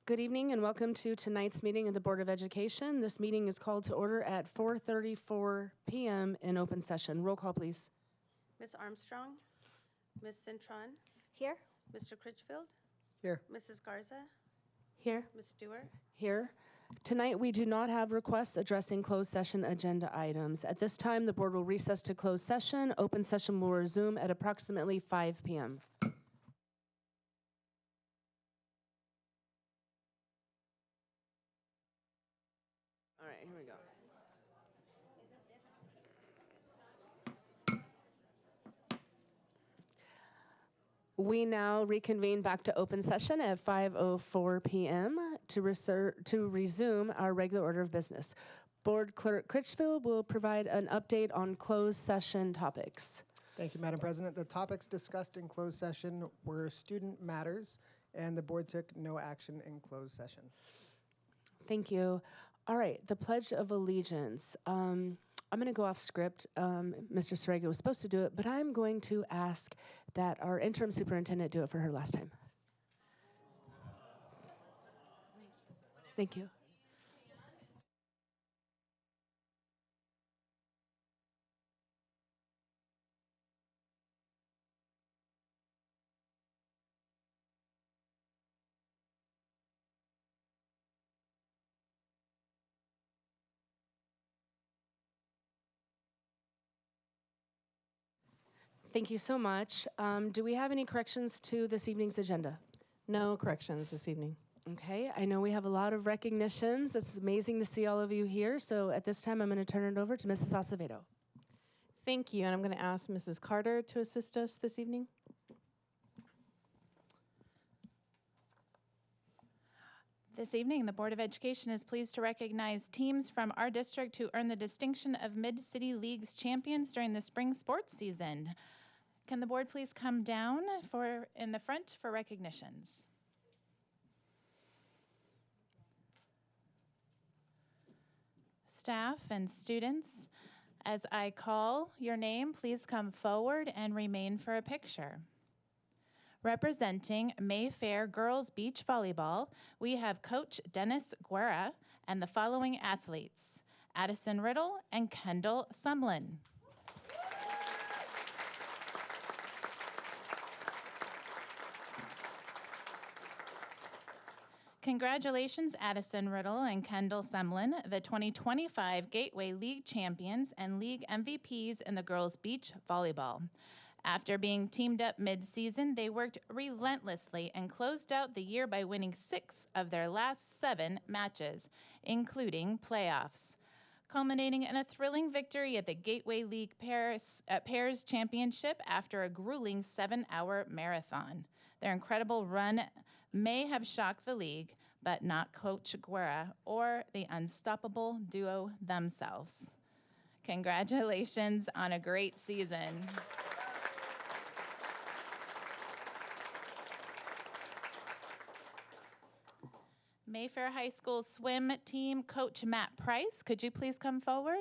Good evening and welcome to tonight's meeting of the Board of Education. This meeting is called to order at 4:34 p.m. in open session. Roll call, please. Ms. Armstrong, Ms. Cintron, Here. Mr. Critchfield, Here. Mrs. Garza, Here. Ms. Stewart. Here. Tonight, we do not have requests addressing closed session agenda items. At this time, the board will recess to closed session. Open session will resume at approximately 5 p.m. All right, here we go. We now reconvene back to open session at 5:04 p.m. to resume our regular order of business. Board Clerk Critchfield will provide an update on closed session topics. Thank you, Madam President. The topics discussed in closed session were student matters, and the board took no action in closed session. Thank you. All right, the Pledge of Allegiance. I'm going to go off script. Mr. Serega was supposed to do it, but I'm going to ask that our interim superintendent do it for her last time. Thank you. Thank you so much. Do we have any corrections to this evening's agenda? No corrections this evening. Okay, I know we have a lot of recognitions. It's amazing to see all of you here. So at this time, I'm going to turn it over to Mrs. Acevedo. Thank you, and I'm going to ask Mrs. Carter to assist us this evening. This evening, the Board of Education is pleased to recognize teams from our district who earned the distinction of Mid-City League's champions during the spring sports season. Can the board please come down in the front for recognitions? Staff and students, as I call your name, please come forward and remain for a picture. Representing Mayfair Girls Beach Volleyball, we have Coach Dennis Guerra and the following athletes: Addison Riddle and Kendall Sumlin. Congratulations, Addison Riddle and Kendall Semlin, the 2025 Gateway League champions and league MVPs in the girls' beach volleyball. After being teamed up mid-season, they worked relentlessly and closed out the year by winning 6 of their last 7 matches, including playoffs, culminating in a thrilling victory at the Gateway League Pairs Championship after a grueling 7-hour marathon. Their incredible run may have shocked the league, but not Coach Guerra or the unstoppable duo themselves. Congratulations on a great season. Mayfair High School swim team coach Matt Price, could you please come forward?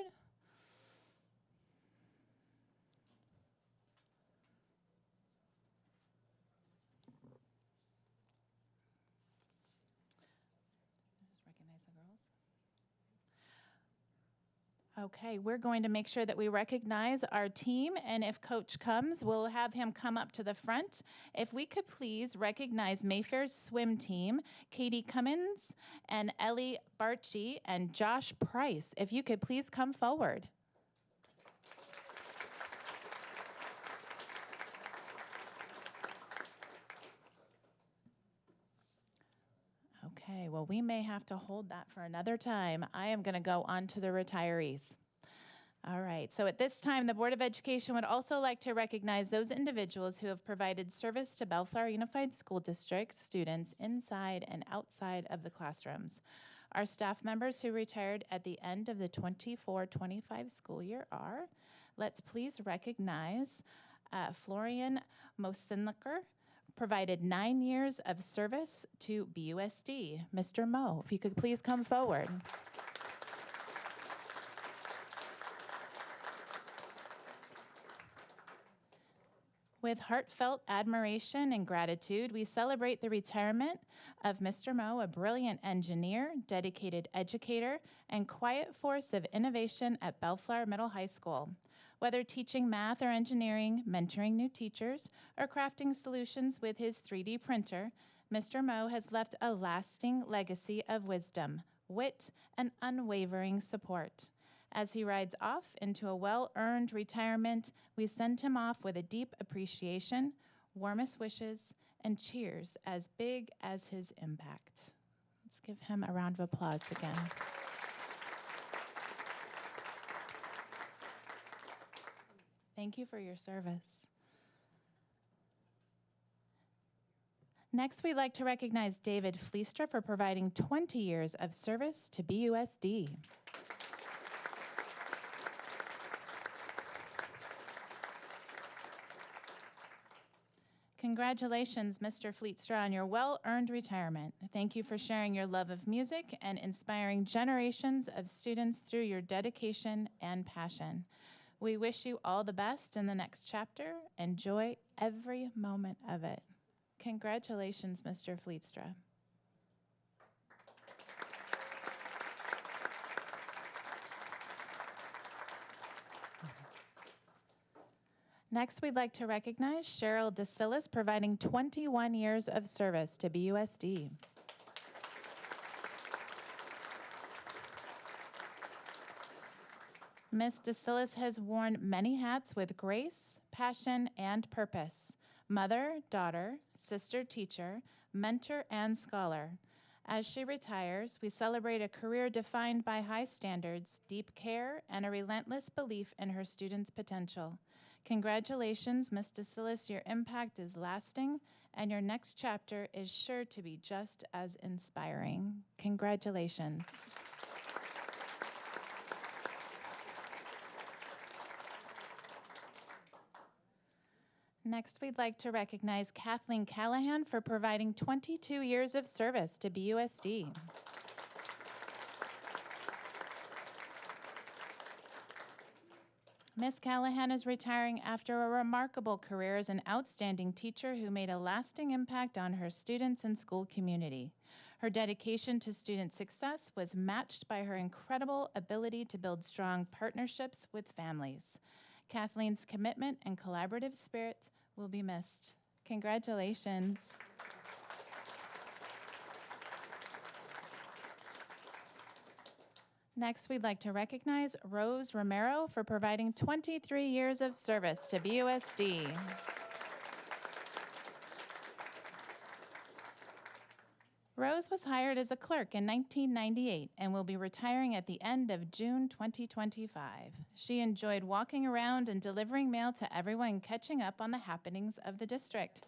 Okay, we're going to make sure that we recognize our team, and if Coach comes, we'll have him come up to the front. If we could please recognize Mayfair's swim team, Katie Cummins and Ellie Barchi and Josh Price. If you could please come forward. Okay, well, we may have to hold that for another time. I am going to go on to the retirees. All right, so at this time, the Board of Education would also like to recognize those individuals who have provided service to Bellflower Unified School District students inside and outside of the classrooms. Our staff members who retired at the end of the 24-25 school year are, let's please recognize Florian Mosenlicker, provided 9 years of service to BUSD. Mr. Mo, if you could please come forward. With heartfelt admiration and gratitude, we celebrate the retirement of Mr. Moe, a brilliant engineer, dedicated educator, and quiet force of innovation at Bellflower Middle High School. Whether teaching math or engineering, mentoring new teachers, or crafting solutions with his 3D printer, Mr. Moe has left a lasting legacy of wisdom, wit, and unwavering support. As he rides off into a well-earned retirement, we send him off with a deep appreciation, warmest wishes, and cheers as big as his impact. Let's give him a round of applause again. Thank you for your service. Next, we'd like to recognize David Fleistra for providing 20 years of service to BUSD. Congratulations, Mr. Fleetstra, on your well-earned retirement. Thank you for sharing your love of music and inspiring generations of students through your dedication and passion. We wish you all the best in the next chapter. Enjoy every moment of it. Congratulations, Mr. Fleetstra. Next, we'd like to recognize Cheryl DeSillis, providing 21 years of service to BUSD. Ms. DeSillis has worn many hats with grace, passion, and purpose. Mother, daughter, sister teacher, mentor, and scholar. As she retires, we celebrate a career defined by high standards, deep care, and a relentless belief in her students' potential. Congratulations, Ms. DeSillis, your impact is lasting, and your next chapter is sure to be just as inspiring. Congratulations. Next, we'd like to recognize Kathleen Callahan for providing 22 years of service to BUSD. Ms. Callahan is retiring after a remarkable career as an outstanding teacher who made a lasting impact on her students and school community. Her dedication to student success was matched by her incredible ability to build strong partnerships with families. Kathleen's commitment and collaborative spirit will be missed. Congratulations. Next, we'd like to recognize Rose Romero for providing 23 years of service to BUSD. Rose was hired as a clerk in 1998 and will be retiring at the end of June 2025. She enjoyed walking around and delivering mail to everyone, catching up on the happenings of the district.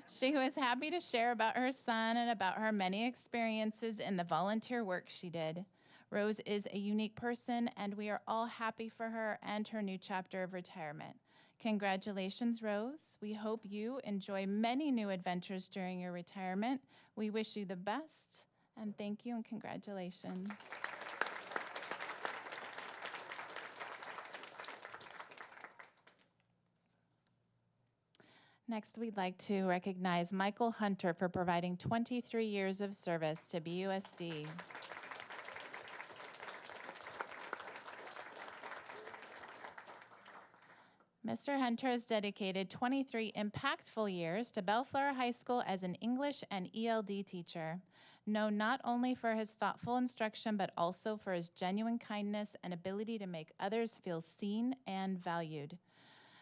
She was happy to share about her son and about her many experiences in the volunteer work she did. Rose is a unique person, and we are all happy for her and her new chapter of retirement. Congratulations, Rose. We hope you enjoy many new adventures during your retirement. We wish you the best, and thank you and congratulations. Next, we'd like to recognize Michael Hunter for providing 23 years of service to BUSD. Mr. Hunter has dedicated 23 impactful years to Bellflower High School as an English and ELD teacher, known not only for his thoughtful instruction, but also for his genuine kindness and ability to make others feel seen and valued.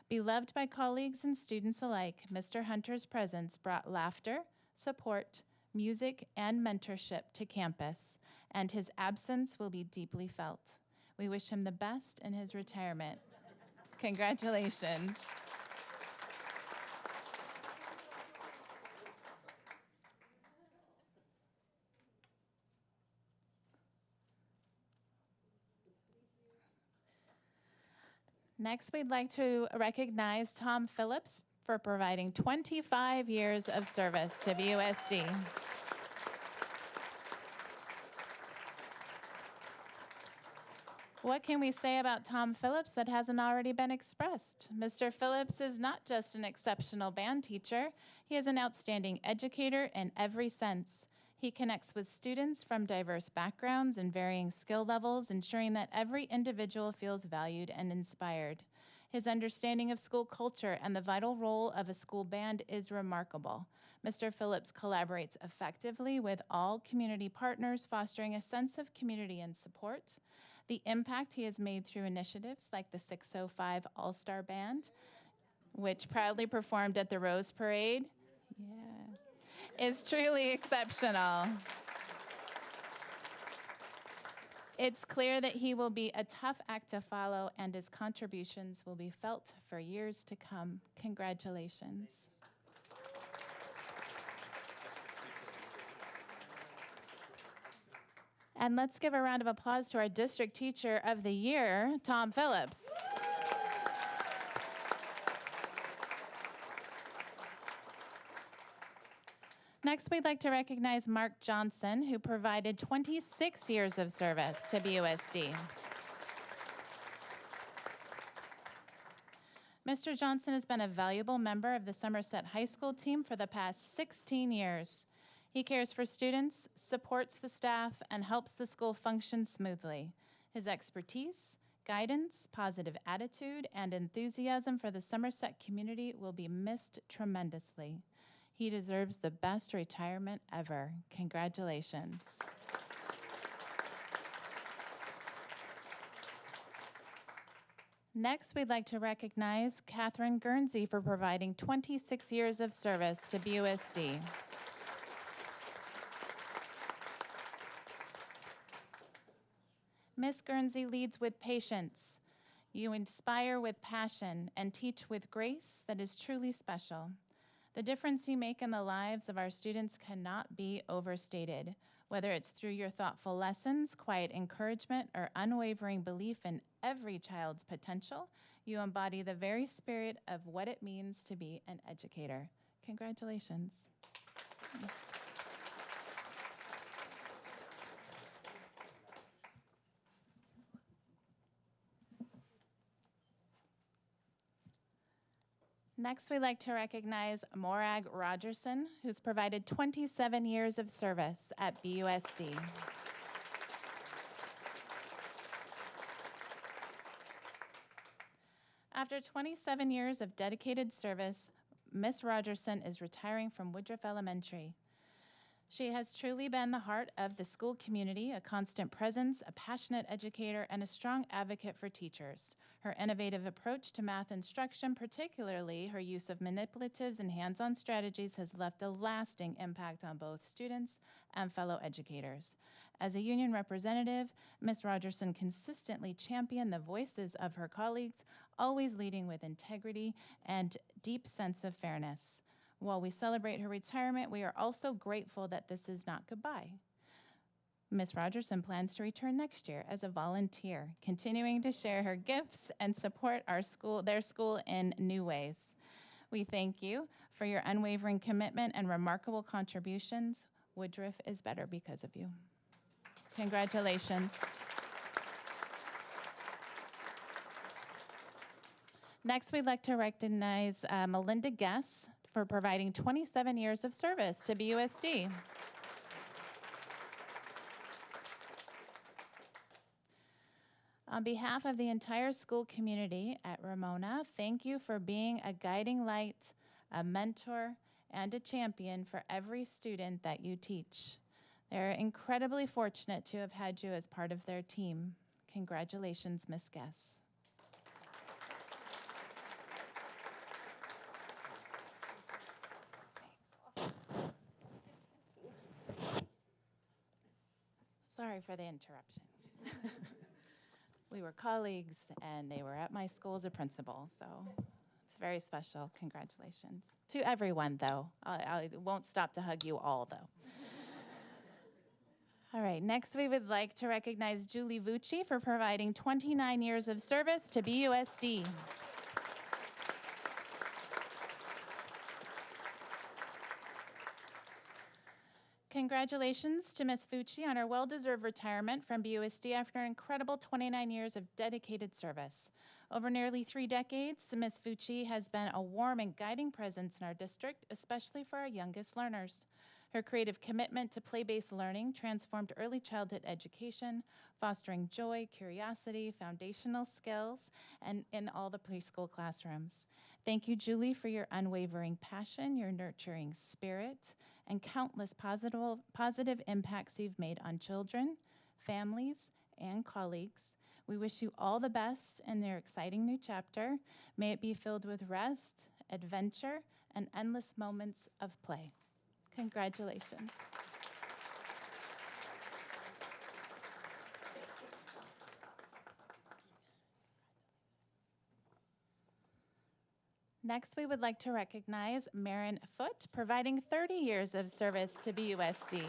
Beloved by colleagues and students alike, Mr. Hunter's presence brought laughter, support, music, and mentorship to campus, and his absence will be deeply felt. We wish him the best in his retirement. Congratulations. Next, we'd like to recognize Tom Phillips for providing 25 years of service to BUSD. What can we say about Tom Phillips that hasn't already been expressed? Mr. Phillips is not just an exceptional band teacher, he is an outstanding educator in every sense. He connects with students from diverse backgrounds and varying skill levels, ensuring that every individual feels valued and inspired. His understanding of school culture and the vital role of a school band is remarkable. Mr. Phillips collaborates effectively with all community partners, fostering a sense of community and support. The impact he has made through initiatives like the 605 All-Star Band, which proudly performed at the Rose Parade, is truly exceptional. It's clear that he will be a tough act to follow, and his contributions will be felt for years to come. Congratulations. And let's give a round of applause to our District Teacher of the Year, Tom Phillips. Next, we'd like to recognize Mark Johnson, who provided 26 years of service to BUSD. Mr. Johnson has been a valuable member of the Somerset High School team for the past 16 years. He cares for students, supports the staff, and helps the school function smoothly. His expertise, guidance, positive attitude, and enthusiasm for the Somerset community will be missed tremendously. He deserves the best retirement ever. Congratulations. Next, we'd like to recognize Catherine Guernsey for providing 26 years of service to BUSD. Ms. Guernsey leads with patience. You inspire with passion and teach with grace that is truly special. The difference you make in the lives of our students cannot be overstated. Whether it's through your thoughtful lessons, quiet encouragement, or unwavering belief in every child's potential, you embody the very spirit of what it means to be an educator. Congratulations. Next, we'd like to recognize Morag Rogerson, who's provided 27 years of service at BUSD. After 27 years of dedicated service, Ms. Rogerson is retiring from Woodruff Elementary. She has truly been the heart of the school community, a constant presence, a passionate educator, and a strong advocate for teachers. Her innovative approach to math instruction, particularly her use of manipulatives and hands-on strategies, has left a lasting impact on both students and fellow educators. As a union representative, Ms. Rogerson consistently championed the voices of her colleagues, always leading with integrity and deep sense of fairness. While we celebrate her retirement, we are also grateful that this is not goodbye. Ms. Rogerson plans to return next year as a volunteer, continuing to share her gifts and support their school in new ways. We thank you for your unwavering commitment and remarkable contributions. Woodruff is better because of you. Congratulations. Next, we'd like to recognize Melinda Guess for providing 27 years of service to BUSD. On behalf of the entire school community at Ramona, thank you for being a guiding light, a mentor, and a champion for every student that you teach. They're incredibly fortunate to have had you as part of their team. Congratulations, Ms. Guess. Sorry for the interruption. We were colleagues, and they were at my school as a principal, so it's very special. Congratulations. To everyone, though. I won't stop to hug you all, though. All right, next we would like to recognize Julie Vucci for providing 29 years of service to BUSD. Congratulations to Ms. Fucci on her well-deserved retirement from BUSD after an incredible 29 years of dedicated service. Over nearly 3 decades, Ms. Fucci has been a warm and guiding presence in our district, especially for our youngest learners. Her creative commitment to play-based learning transformed early childhood education, fostering joy, curiosity, foundational skills, and in all the preschool classrooms. Thank you, Julie, for your unwavering passion, your nurturing spirit, and countless positive impacts you've made on children, families, and colleagues. We wish you all the best in their exciting new chapter. May it be filled with rest, adventure, and endless moments of play. Congratulations. Next, we would like to recognize Marin Foote, providing 30 years of service to BUSD.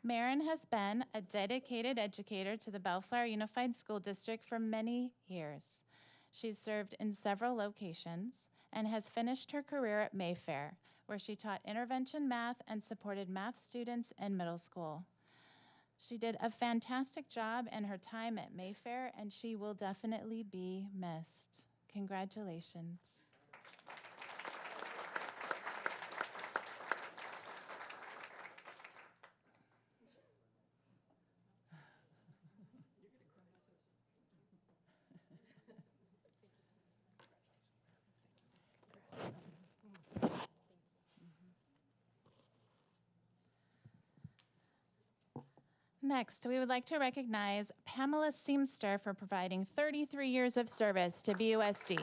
Marin has been a dedicated educator to the Bellflower Unified School District for many years. She's served in several locations and has finished her career at Mayfair, where she taught intervention math and supported math students in middle school. She did a fantastic job in her time at Mayfair, and she will definitely be missed. Congratulations. Next, we would like to recognize Pamela Seamster for providing 33 years of service to BUSD.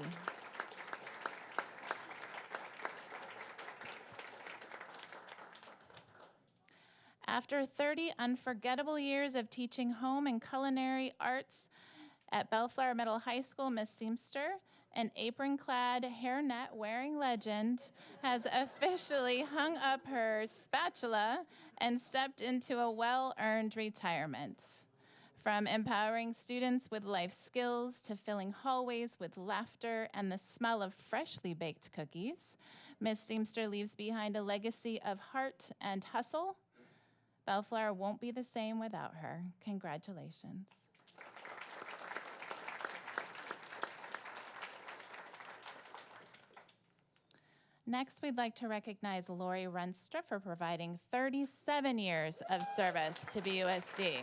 After 30 unforgettable years of teaching home and culinary arts at Bellflower Middle High School, Ms. Seamster, an apron-clad, hairnet-wearing legend, has officially hung up her spatula and stepped into a well-earned retirement. From empowering students with life skills to filling hallways with laughter and the smell of freshly baked cookies, Ms. Seamster leaves behind a legacy of heart and hustle. Bellflower won't be the same without her. Congratulations. Next, we'd like to recognize Lori Runstra for providing 37 years of service to BUSD.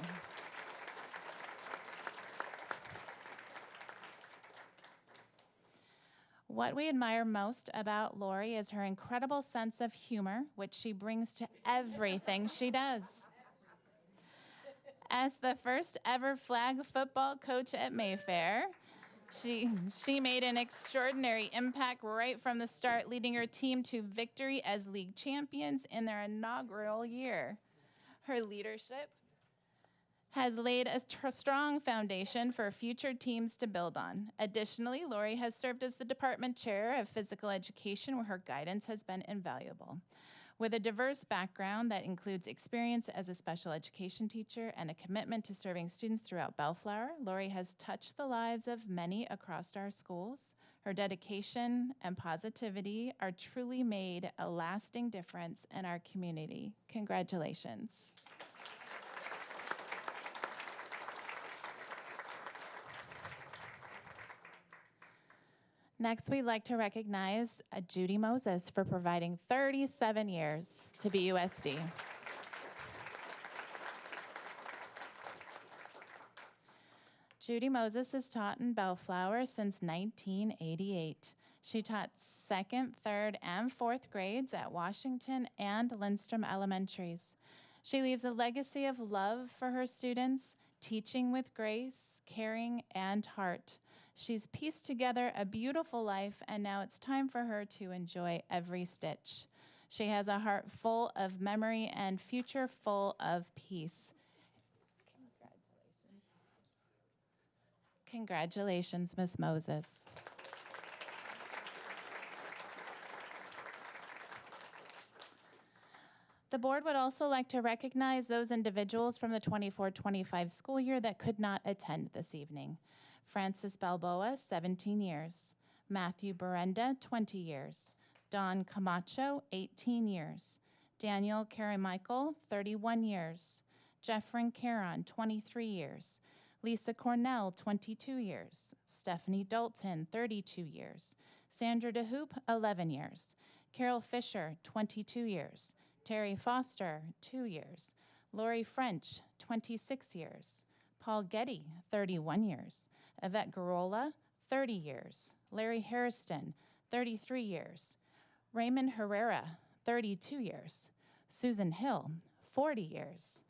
What we admire most about Lori is her incredible sense of humor, which she brings to everything she does. As the first ever flag football coach at Mayfair, she made an extraordinary impact right from the start, leading her team to victory as league champions in their inaugural year. Her leadership has laid a strong foundation for future teams to build on. Additionally, Lori has served as the department chair of physical education, where her guidance has been invaluable. With a diverse background that includes experience as a special education teacher and a commitment to serving students throughout Bellflower, Lori has touched the lives of many across our schools. Her dedication and positivity are truly made a lasting difference in our community. Congratulations. Next, we'd like to recognize Judy Moses for providing 37 years to BUSD. Judy Moses has taught in Bellflower since 1988. She taught 2nd, 3rd, and 4th grades at Washington and Lindstrom Elementaries. She leaves a legacy of love for her students, teaching with grace, caring, and heart. She's pieced together a beautiful life, and now it's time for her to enjoy every stitch. She has a heart full of memory and future full of peace. Congratulations, Ms. Moses. The board would also like to recognize those individuals from the 24-25 school year that could not attend this evening. Francis Balboa, 17 years. Matthew Berenda, 20 years. Don Camacho, 18 years. Daniel Carmichael, 31 years. Jeffrin Caron, 23 years. Lisa Cornell, 22 years. Stephanie Dalton, 32 years. Sandra DeHoop, 11 years. Carol Fisher, 22 years. Terry Foster, 2 years. Lori French, 26 years. Paul Getty, 31 years. Yvette Garola, 30 years. Larry Harrison, 33 years. Raymond Herrera, 32 years. Susan Hill, 40 years.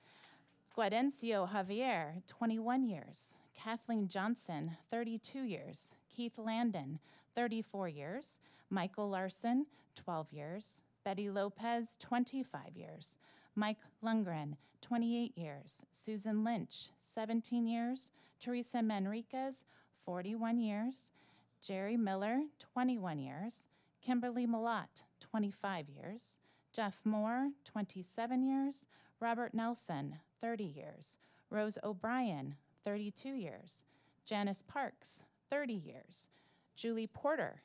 Guadencio Javier, 21 years. Kathleen Johnson, 32 years. Keith Landon, 34 years. Michael Larson, 12 years. Betty Lopez, 25 years. Mike Lundgren, 28 years. Susan Lynch, 17 years. Teresa Manriquez, 41 years. Jerry Miller, 21 years. Kimberly Malott, 25 years. Jeff Moore, 27 years. Robert Nelson, 30 years. Rose O'Brien, 32 years. Janice Parks, 30 years. Julie Porter,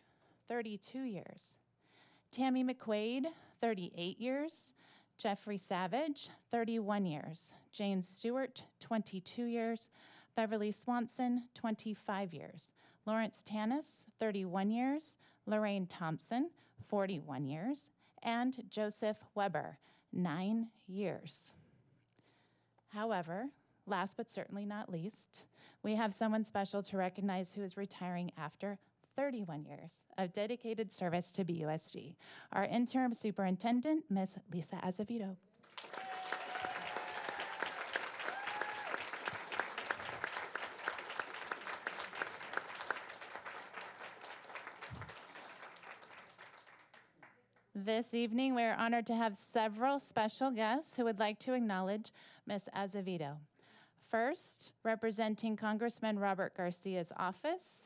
32 years. Tammy McQuaid, 38 years. Jeffrey Savage, 31 years. Jane Stewart, 22 years. Beverly Swanson, 25 years. Lawrence Tanis, 31 years. Lorraine Thompson, 41 years. And Joseph Weber, 9 years. However, last but certainly not least, we have someone special to recognize who is retiring after 31 years of dedicated service to BUSD. Our interim superintendent, Ms. Lisa Azevedo. This evening, we are honored to have several special guests who would like to acknowledge Ms. Azevedo. First, representing Congressman Robert Garcia's office,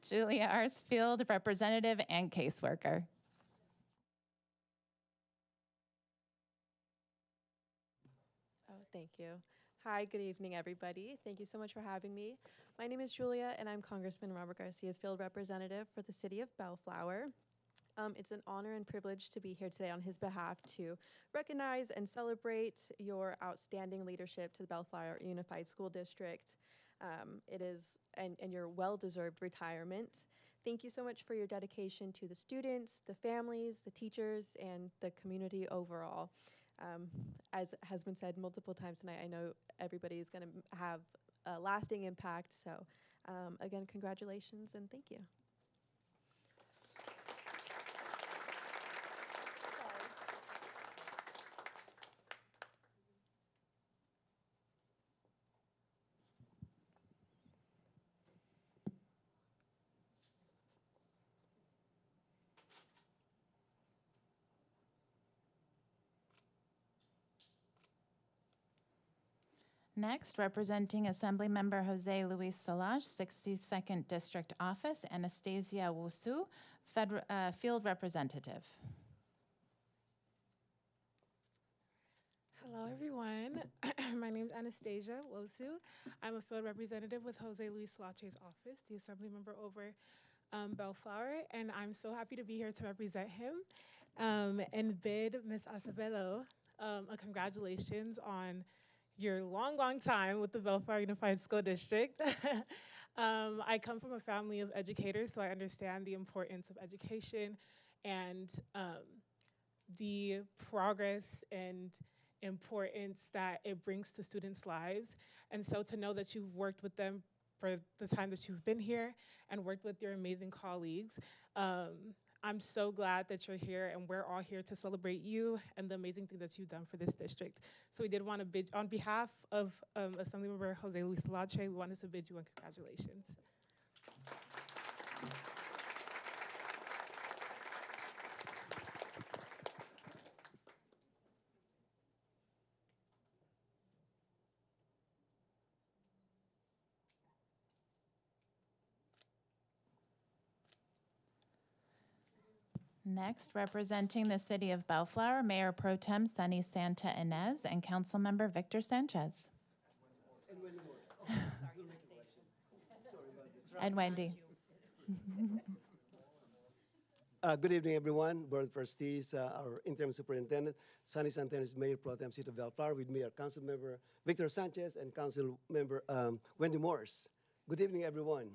Julia Arsfield, representative and caseworker. Oh, thank you. Hi, good evening, everybody. Thank you so much for having me. My name is Julia, and I'm Congressman Robert Garcia's field representative for the city of Bellflower. It's an honor and privilege to be here today on his behalf to recognize and celebrate your outstanding leadership to the Bellflower Unified School District. It is, and your well-deserved retirement. Thank you so much for your dedication to the students, the families, the teachers, and the community overall. As has been said multiple times tonight, I know everybody is going to have a lasting impact. So again, congratulations and thank you. Next, representing Assemblymember Jose Luis Salage, 62nd District Office, Anastasia Wusu, Field Representative. Hello, everyone. My name is Anastasia Wosu. I'm a field representative with Jose Luis Lache's office, the assembly member over Bellflower, and I'm so happy to be here to represent him and bid Ms. Acevedo a congratulations on your long time with the Bellflower Unified School District. I come from a family of educators, so I understand the importance of education and the progress and importance that it brings to students' lives. And so to know that you've worked with them for the time that you've been here and worked with your amazing colleagues, I'm so glad that you're here, and we're all here to celebrate you and the amazing thing that you've done for this district. So we did want to bid, on behalf of Assemblymember Jose Luis Lache, we wanted to bid you on congratulations. Next, representing the city of Bellflower, Mayor Pro Tem Sunny Santa Inez and Councilmember Victor Sanchez. And Wendy. Good evening, everyone. Board of Trustees, our interim superintendent, Sunny Santa Inez, Mayor Pro Tem City of Bellflower, with me are Council Member Victor Sanchez and Council Member Wendy Morse. Good evening, everyone.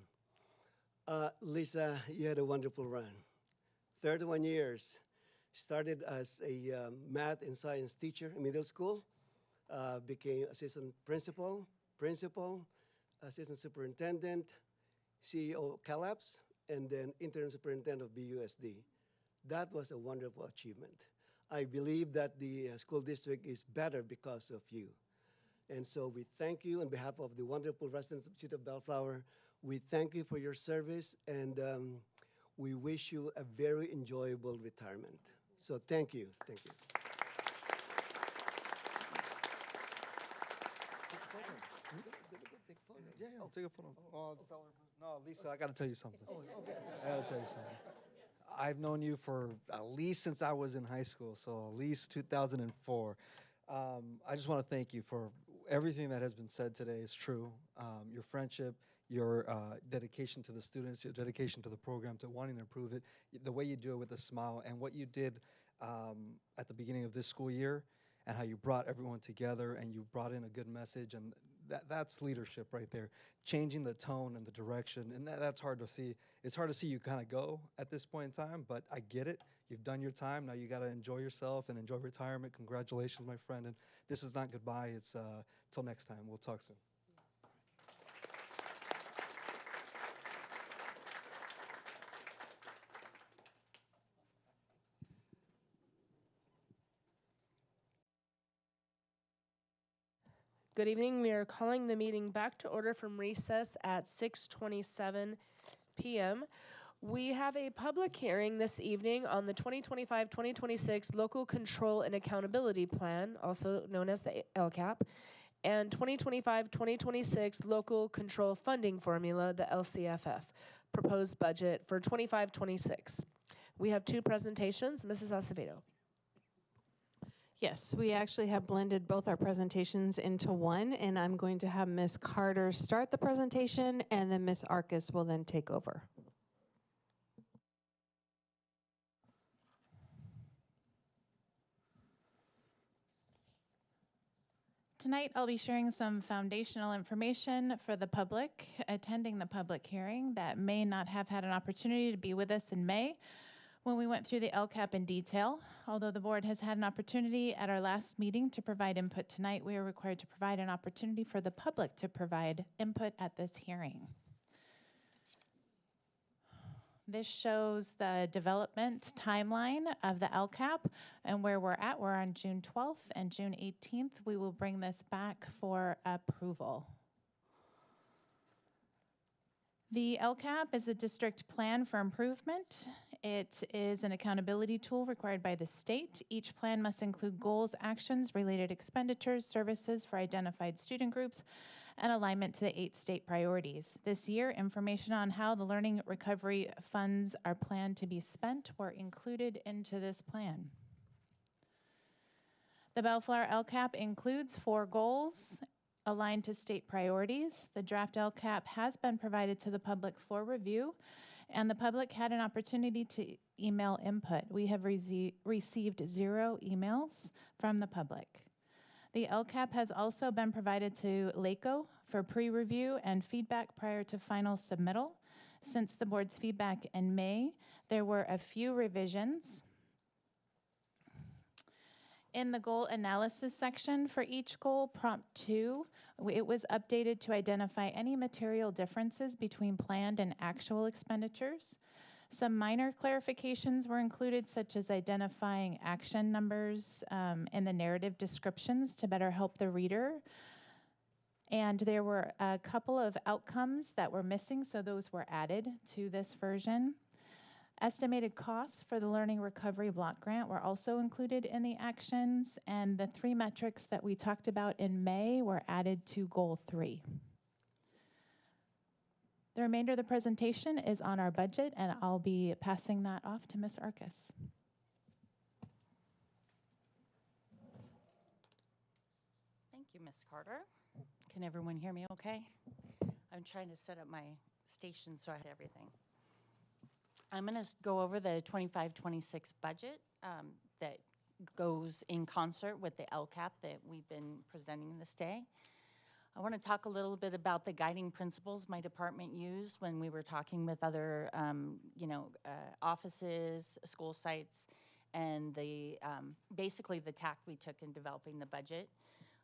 Lisa, you had a wonderful run. 31 years. Started as a math and science teacher in middle school, became assistant principal, assistant superintendent, CEO of CalAPS, and then interim superintendent of BUSD. That was a wonderful achievement. I believe that the school district is better because of you. And so we thank you on behalf of the wonderful residents of the city of Bellflower. We thank you for your service, and we wish you a very enjoyable retirement. So thank you. Thank you. Yeah, I'll take a photo. No, Lisa, I got to tell you something. I got to tell you something. I've known you for at least since I was in high school, so at least 2004. I just want to thank you for everything that has been said today is true. Your friendship, your dedication to the students, your dedication to the program, to wanting to improve it, the way you do it with a smile, and what you did at the beginning of this school year, and how you brought everyone together and you brought in a good message, and that's leadership right there, changing the tone and the direction, and that's hard to see. It's hard to see you kind of go at this point in time, but I get it. You've done your time. Now you got to enjoy yourself and enjoy retirement. Congratulations, my friend, and this is not goodbye. It's till next time. We'll talk soon. Good evening. We are calling the meeting back to order from recess at 6:27 p.m. We have a public hearing this evening on the 2025-2026 Local Control and Accountability Plan, also known as the LCAP, and 2025-2026 Local Control Funding Formula, the LCFF, proposed budget for 25-26. We have two presentations. Mrs. Acevedo. Yes, we actually have blended both our presentations into one, and I'm going to have Ms. Carter start the presentation, and then Ms. Arcus will then take over. Tonight, I'll be sharing some foundational information for the public attending the public hearing that may not have had an opportunity to be with us in May when we went through the LCAP in detail. Although the board has had an opportunity at our last meeting to provide input tonight, we are required to provide an opportunity for the public to provide input at this hearing. This shows the development timeline of the LCAP and where we're at. We're on June 12th and June 18th. We will bring this back for approval. The LCAP is a district plan for improvement. It is an accountability tool required by the state. Each plan must include goals, actions, related expenditures, services for identified student groups, and alignment to the 8 state priorities. This year, information on how the learning recovery funds are planned to be spent were included into this plan. The Bellflower LCAP includes 4 goals aligned to state priorities. The draft LCAP has been provided to the public for review, and the public had an opportunity to email input. We have received 0 emails from the public. The LCAP has also been provided to LACO for pre-review and feedback prior to final submittal. Since the board's feedback in May, there were a few revisions. In the goal analysis section for each goal, prompt 2, it was updated to identify any material differences between planned and actual expenditures. Some minor clarifications were included, such as identifying action numbers in the narrative descriptions to better help the reader. And there were a couple of outcomes that were missing, so those were added to this version. Estimated costs for the Learning Recovery Block Grant were also included in the actions, and the 3 metrics that we talked about in May were added to Goal 3. The remainder of the presentation is on our budget, and I'll be passing that off to Ms. Arcus. Thank you, Ms. Carter. Can everyone hear me okay? I'm trying to set up my station so I have everything. I'm going to go over the 25-26 budget that goes in concert with the LCAP that we've been presenting this day. I want to talk a little bit about the guiding principles my department used when we were talking with other, offices, school sites, and the basically the tact we took in developing the budget.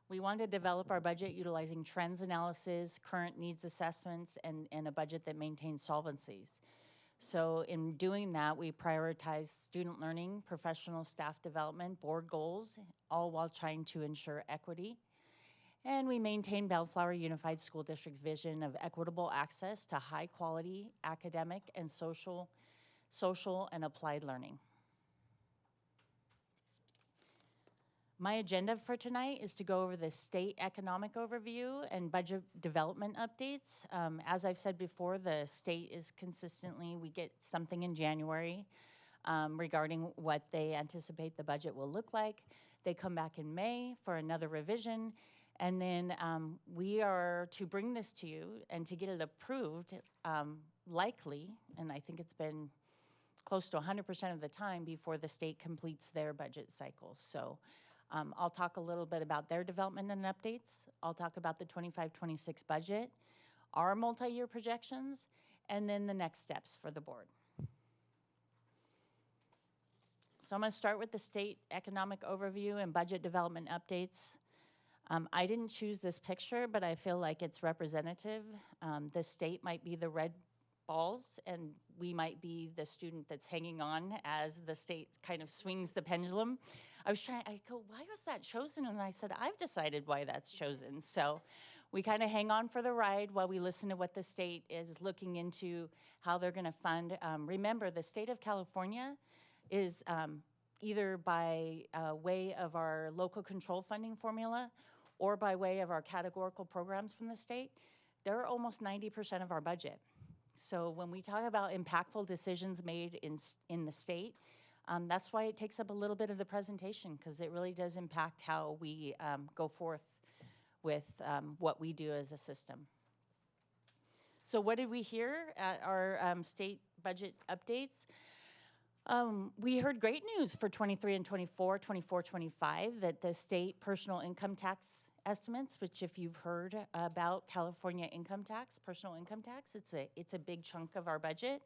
We wanted to develop our budget utilizing trends analysis, current needs assessments, and a budget that maintains solvencies. So in doing that, we prioritized student learning, professional staff development, board goals, all while trying to ensure equity. And we maintain Bellflower Unified School District's vision of equitable access to high quality academic and social and applied learning. My agenda for tonight is to go over the state economic overview and budget development updates. As I've said before, the state is consistently, we get something in January regarding what they anticipate the budget will look like. They come back in May for another revision. And then we are to bring this to you and to get it approved likely, and I think it's been close to 100% of the time before the state completes their budget cycle. So I'll talk a little bit about their development and updates. I'll talk about the 25-26 budget, our multi-year projections, and then the next steps for the board. So I'm going to start with the state economic overview and budget development updates. I didn't choose this picture, but I feel like it's representative. The state might be the red balls, and we might be the student that's hanging on as the state kind of swings the pendulum. I go, why was that chosen? And I said, I've decided why that's chosen. So we kind of hang on for the ride while we listen to what the state is looking into, how they're gonna fund. Remember, the state of California is either by way of our local control funding formula or by way of our categorical programs from the state, they're almost 90% of our budget. So when we talk about impactful decisions made in the state, that's why it takes up a little bit of the presentation, because it really does impact how we go forth with what we do as a system. So what did we hear at our state budget updates? We heard great news for 23 and 24, 25, that the state personal income tax estimates, which if you've heard about California income tax, personal income tax, it's a big chunk of our budget.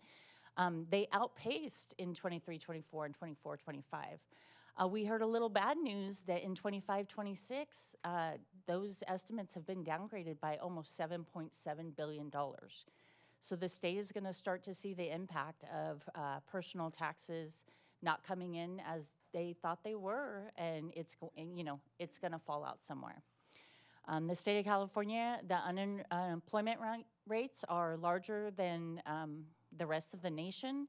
They outpaced in 23, 24, and 24, 25. We heard a little bad news that in 25, 26, those estimates have been downgraded by almost $7.7 billion. So the state is gonna start to see the impact of personal taxes not coming in as they thought they were, and it's gonna fall out somewhere. The state of California, the unemployment rates are larger than the rest of the nation.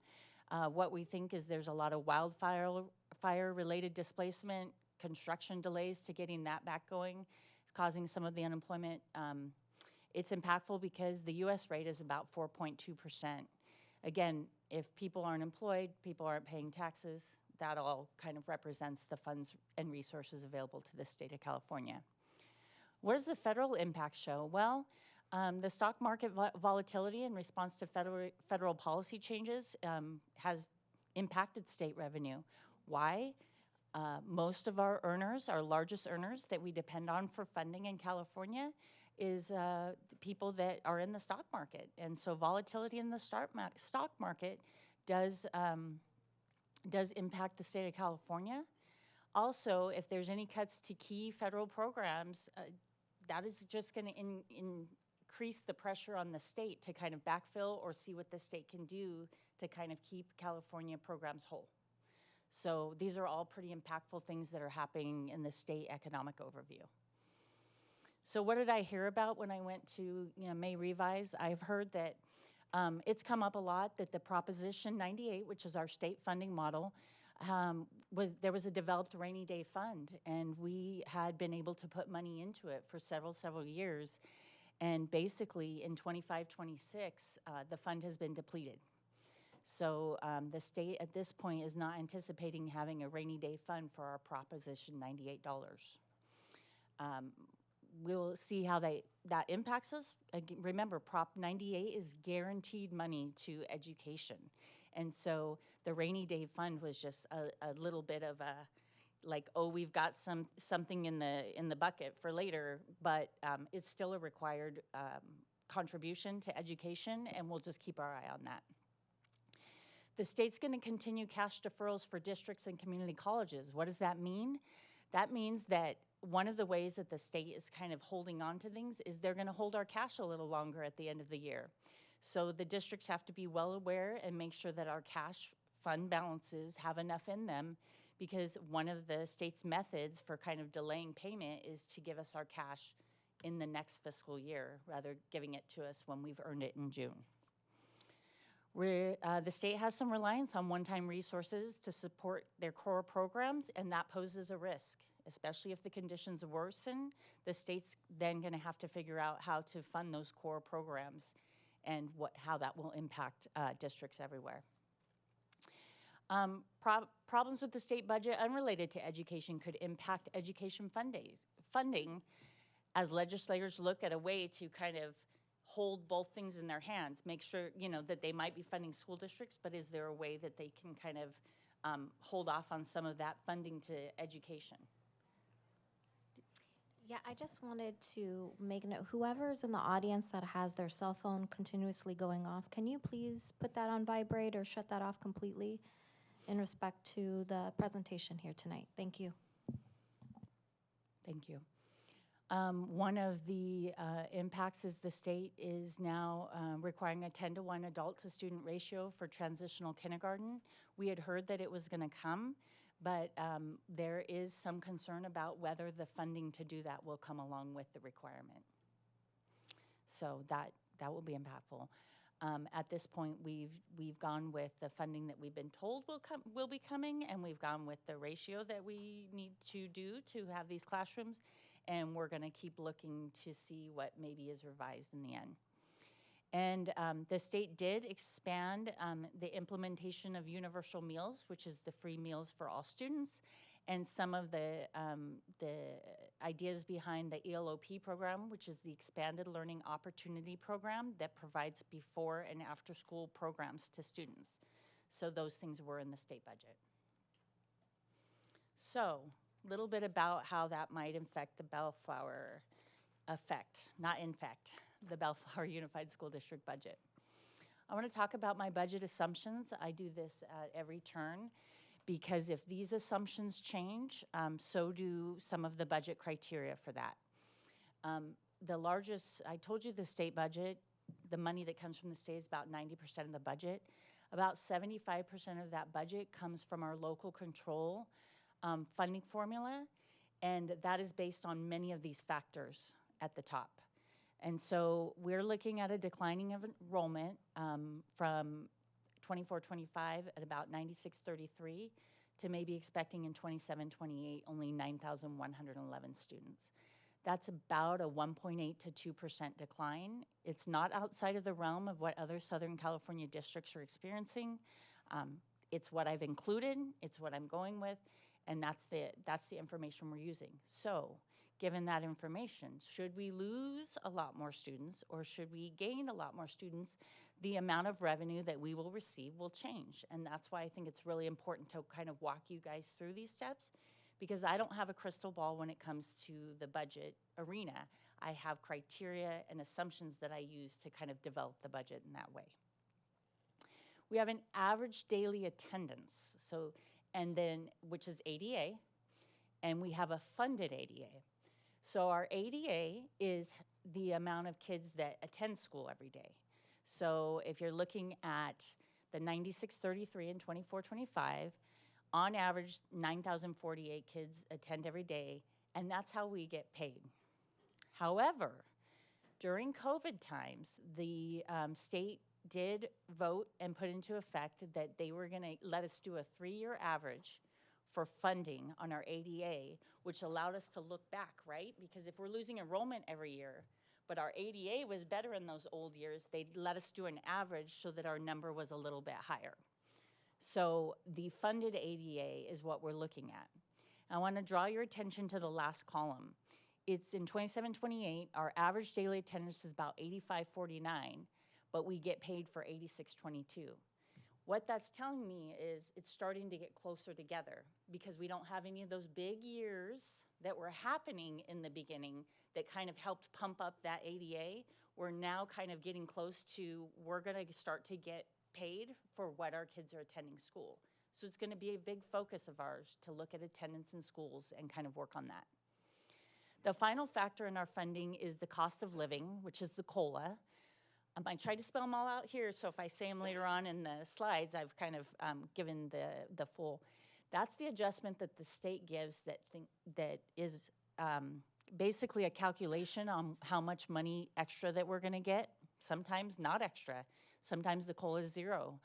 What we think is there's a lot of wildfire-related displacement, construction delays to getting that back going. It's causing some of the unemployment. It's impactful because the US rate is about 4.2%. Again, if people aren't employed, people aren't paying taxes, that all kind of represents the funds and resources available to the state of California. What does the federal impact show? Well, the stock market volatility in response to federal policy changes has impacted state revenue. Why? Most of our earners, our largest earners that we depend on for funding in California is people that are in the stock market. And so volatility in the stock market does impact the state of California. Also, if there's any cuts to key federal programs, that is just going to increase the pressure on the state to kind of backfill or see what the state can do to kind of keep California programs whole. So these are all pretty impactful things that are happening in the state economic overview. So what did I hear about when I went to May Revise? I've heard that it's come up a lot that the Proposition 98, which is our state funding model, there was a developed rainy day fund, and we had been able to put money into it for several years. And basically, in 25-26, the fund has been depleted. So the state at this point is not anticipating having a rainy day fund for our Proposition 98 dollars. We'll see how that impacts us. Remember, Prop 98 is guaranteed money to education. And so the rainy day fund was just a little bit of a, like, oh, we've got something in the bucket for later, but it's still a required contribution to education, and we'll just keep our eye on that. The state's going to continue cash deferrals for districts and community colleges. What does that mean? That means that one of the ways that the state is kind of holding on to things is they're going to hold our cash a little longer at the end of the year. So the districts have to be well aware and make sure that our cash fund balances have enough in them, because one of the state's methods for kind of delaying payment is to give us our cash in the next fiscal year, rather giving it to us when we've earned it in June. The state has some reliance on one-time resources to support their core programs, and that poses a risk, especially if the conditions worsen. The state's then going to have to figure out how to fund those core programs and how that will impact districts everywhere. Problems with the state budget unrelated to education could impact education funding as legislators look at a way to kind of hold both things in their hands, make sure, that they might be funding school districts, but is there a way that they can kind of hold off on some of that funding to education? Yeah, I just wanted to make note, whoever's in the audience that has their cell phone continuously going off, can you please put that on vibrate or shut that off completely in respect to the presentation here tonight? Thank you. Thank you. One of the impacts is the state is now requiring a 10-to-1 adult-to-student ratio for transitional kindergarten. We had heard that it was going to come, but there is some concern about whether the funding to do that will come along with the requirement. So that will be impactful. At this point, we've gone with the funding that we've been told will be coming, and we've gone with the ratio that we need to do to have these classrooms. And we're going to keep looking to see what maybe is revised in the end. And the state did expand the implementation of universal meals, which is the free meals for all students, and some of the ideas behind the ELOP program, which is the Expanded Learning Opportunity Program that provides before and after school programs to students. So those things were in the state budget. So, a little bit about how that might affect the Bellflower the Bellflower Unified School District budget. I want to talk about my budget assumptions. I do this at every turn because if these assumptions change, so do some of the budget criteria for that. The largest, I told you the state budget, the money that comes from the state is about 90% of the budget. About 75% of that budget comes from our local control funding formula, and that is based on many of these factors at the top. And so we're looking at a declining of enrollment from 24-25 at about 9633 to maybe expecting in 27-28 only 9,111 students. That's about a 1.8 to 2% decline. It's not outside of the realm of what other Southern California districts are experiencing. It's what I've included, it's what I'm going with, and that's the information we're using. So, given that information, should we lose a lot more students or should we gain a lot more students, the amount of revenue that we will receive will change. And that's why I think it's really important to kind of walk you guys through these steps, because I don't have a crystal ball when it comes to the budget arena. I have criteria and assumptions that I use to kind of develop the budget in that way. We have an average daily attendance, which is ADA, and we have a funded ADA. So our ADA is the amount of kids that attend school every day. So if you're looking at the 9633 and 2425, on average, 9,048 kids attend every day, and that's how we get paid. However, during COVID times, the state did vote and put into effect that they were going to let us do a 3-year average for funding on our ADA, which allowed us to look back, right? Because if we're losing enrollment every year, but our ADA was better in those old years. They let us do an average so that our number was a little bit higher. So the funded ADA is what we're looking at. I want to draw your attention to the last column. It's in 27-28, our average daily attendance is about 85.49, but we get paid for 86.22. What that's telling me is it's starting to get closer together because we don't have any of those big years that were happening in the beginning that kind of helped pump up that ADA. We're now kind of getting close to, we're gonna start to get paid for what our kids are attending school. So it's gonna be a big focus of ours to look at attendance in schools and kind of work on that. The final factor in our funding is the cost of living, which is the COLA. I tried to spell them all out here, so if I say them later on in the slides, I've kind of given the full. That's the adjustment that the state gives that is basically a calculation on how much money extra that we're gonna get. Sometimes not extra. Sometimes the COLA is zero.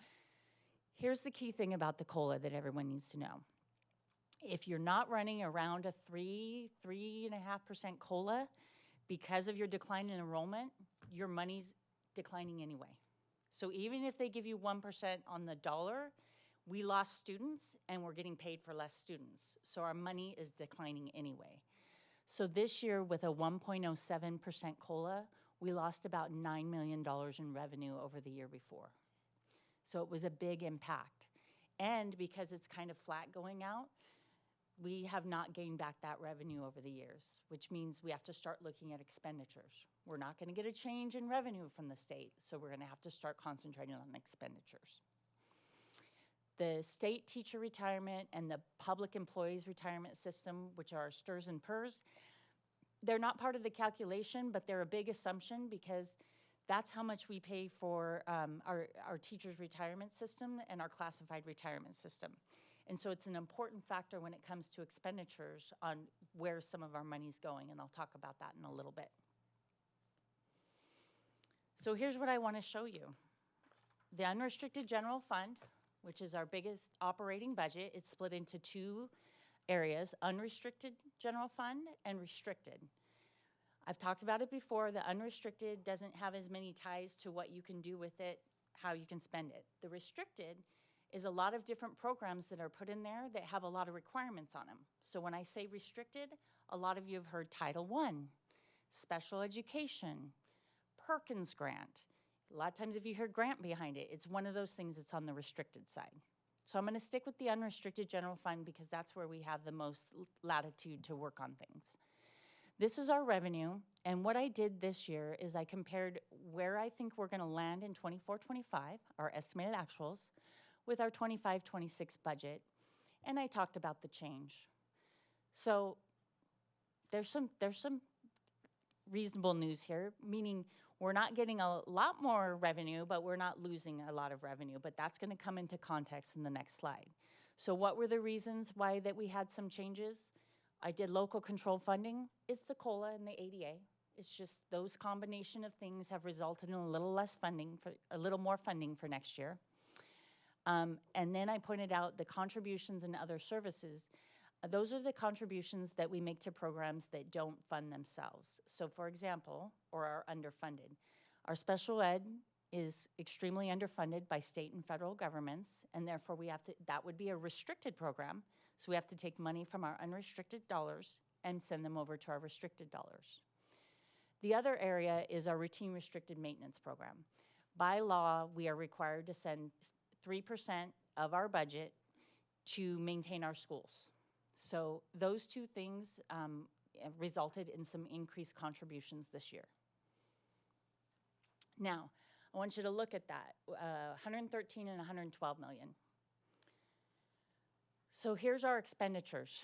Here's the key thing about the COLA that everyone needs to know. If you're not running around a 3.5% COLA, because of your decline in enrollment, your money's declining anyway. So even if they give you 1% on the dollar, we lost students and we're getting paid for less students. So our money is declining anyway. So this year with a 1.07% COLA, we lost about $9 million in revenue over the year before. So it was a big impact. And because it's kind of flat going out, we have not gained back that revenue over the years, which means we have to start looking at expenditures. We're not gonna get a change in revenue from the state, so we're gonna have to start concentrating on expenditures. The state teacher retirement and the public employees retirement system, which are STRS and PERS, they're not part of the calculation, but they're a big assumption because that's how much we pay for our teachers' retirement system and our classified retirement system. And so it's an important factor when it comes to expenditures on where some of our money's going, and I'll talk about that in a little bit. So here's what I want to show you. The unrestricted general fund, which is our biggest operating budget, it's split into two areas, unrestricted general fund and restricted. I've talked about it before, the unrestricted doesn't have as many ties to what you can do with it, how you can spend it. The restricted is a lot of different programs that are put in there that have a lot of requirements on them. So when I say restricted, a lot of you have heard Title I, special education, Perkins grant. A lot of times if you hear grant behind it, it's one of those things that's on the restricted side. So I'm gonna stick with the unrestricted general fund because that's where we have the most latitude to work on things. This is our revenue, and what I did this year is I compared where I think we're gonna land in 24-25, our estimated actuals, with our 25-26 budget, and I talked about the change. So there's some reasonable news here, meaning we're not getting a lot more revenue, but we're not losing a lot of revenue, but that's gonna come into context in the next slide. So what were the reasons why that we had some changes? I did local control funding. It's the COLA and the ADA. It's just those combination of things have resulted in a little more funding for next year. And then I pointed out the contributions and other services. Those are the contributions that we make to programs that don't fund themselves. So for example, or are underfunded. Our special ed is extremely underfunded by state and federal governments, and therefore we have to, that would be a restricted program, so we have to take money from our unrestricted dollars and send them over to our restricted dollars. The other area is our routine restricted maintenance program. By law, we are required to send 3% of our budget to maintain our schools. So those two things resulted in some increased contributions this year. Now, I want you to look at that, 113 and 112 million. So here's our expenditures.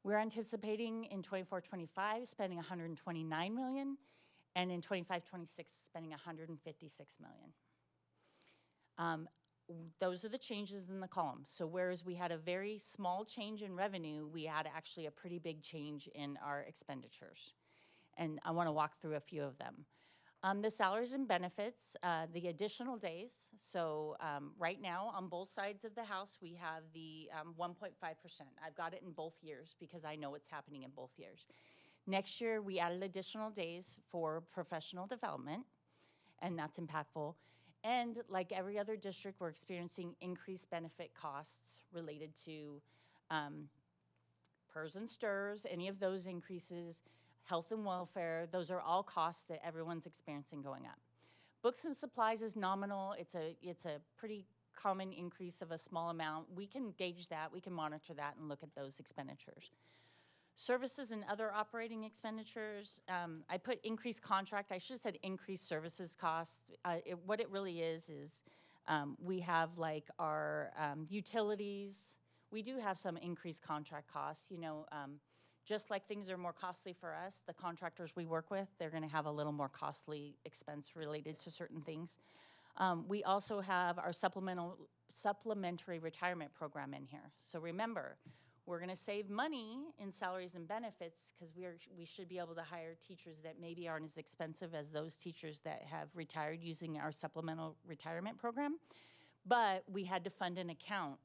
We're anticipating in 24-25 spending 129 million, and in 25-26 spending 156 million. Those are the changes in the column. So whereas we had a very small change in revenue, we had actually a pretty big change in our expenditures. And I want to walk through a few of them. The salaries and benefits, the additional days. So right now on both sides of the house, we have the 1.5%. I've got it in both years because I know what's happening in both years. Next year, we added additional days for professional development, and that's impactful. And like every other district, we're experiencing increased benefit costs related to PERS and STIRS, any of those increases, health and welfare, those are all costs that everyone's experiencing going up. Books and supplies is nominal. It's a pretty common increase of a small amount. We can gauge that, we can monitor that and look at those expenditures. Services and other operating expenditures, I put increased contract, I should have said increased services costs. What it really is we have like our utilities. We do have some increased contract costs, you know, just like things are more costly for us, the contractors we work with, they're gonna have a little more costly expense related to certain things. We also have our supplementary retirement program in here. So remember, we're gonna save money in salaries and benefits because we should be able to hire teachers that maybe aren't as expensive as those teachers that have retired using our supplemental retirement program. But we had to fund an account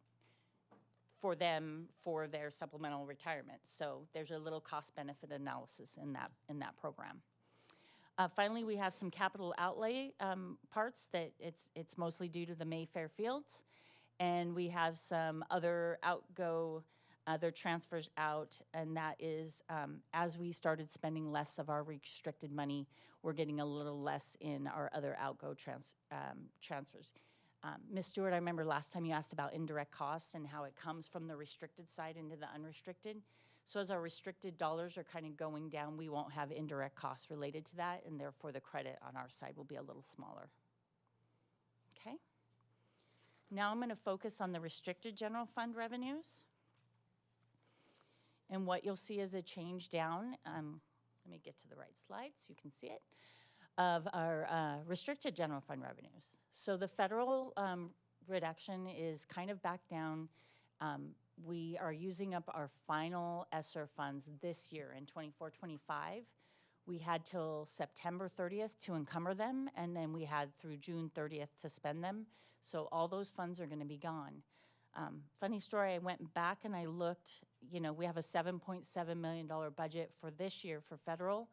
for them for their supplemental retirement. So there's a little cost benefit analysis in that program. Finally, we have some capital outlay parts that it's mostly due to the Mayfair Fields. And we have some other other transfers out, and that is as we started spending less of our restricted money, we're getting a little less in our other outgo transfers. Ms. Stewart, I remember last time you asked about indirect costs and how it comes from the restricted side into the unrestricted. So as our restricted dollars are kind of going down, we won't have indirect costs related to that, and therefore the credit on our side will be a little smaller. Okay. Now I'm going to focus on the restricted general fund revenues. And what you'll see is a change down. Let me get to the right slide so you can see it, of our restricted general fund revenues. So the federal reduction is kind of back down. We are using up our final ESSER funds this year in 24-25. We had till September 30th to encumber them, and then we had through June 30th to spend them. So all those funds are going to be gone. Funny story, I went back and I looked, you know, we have a $7.7 million budget for this year for federal,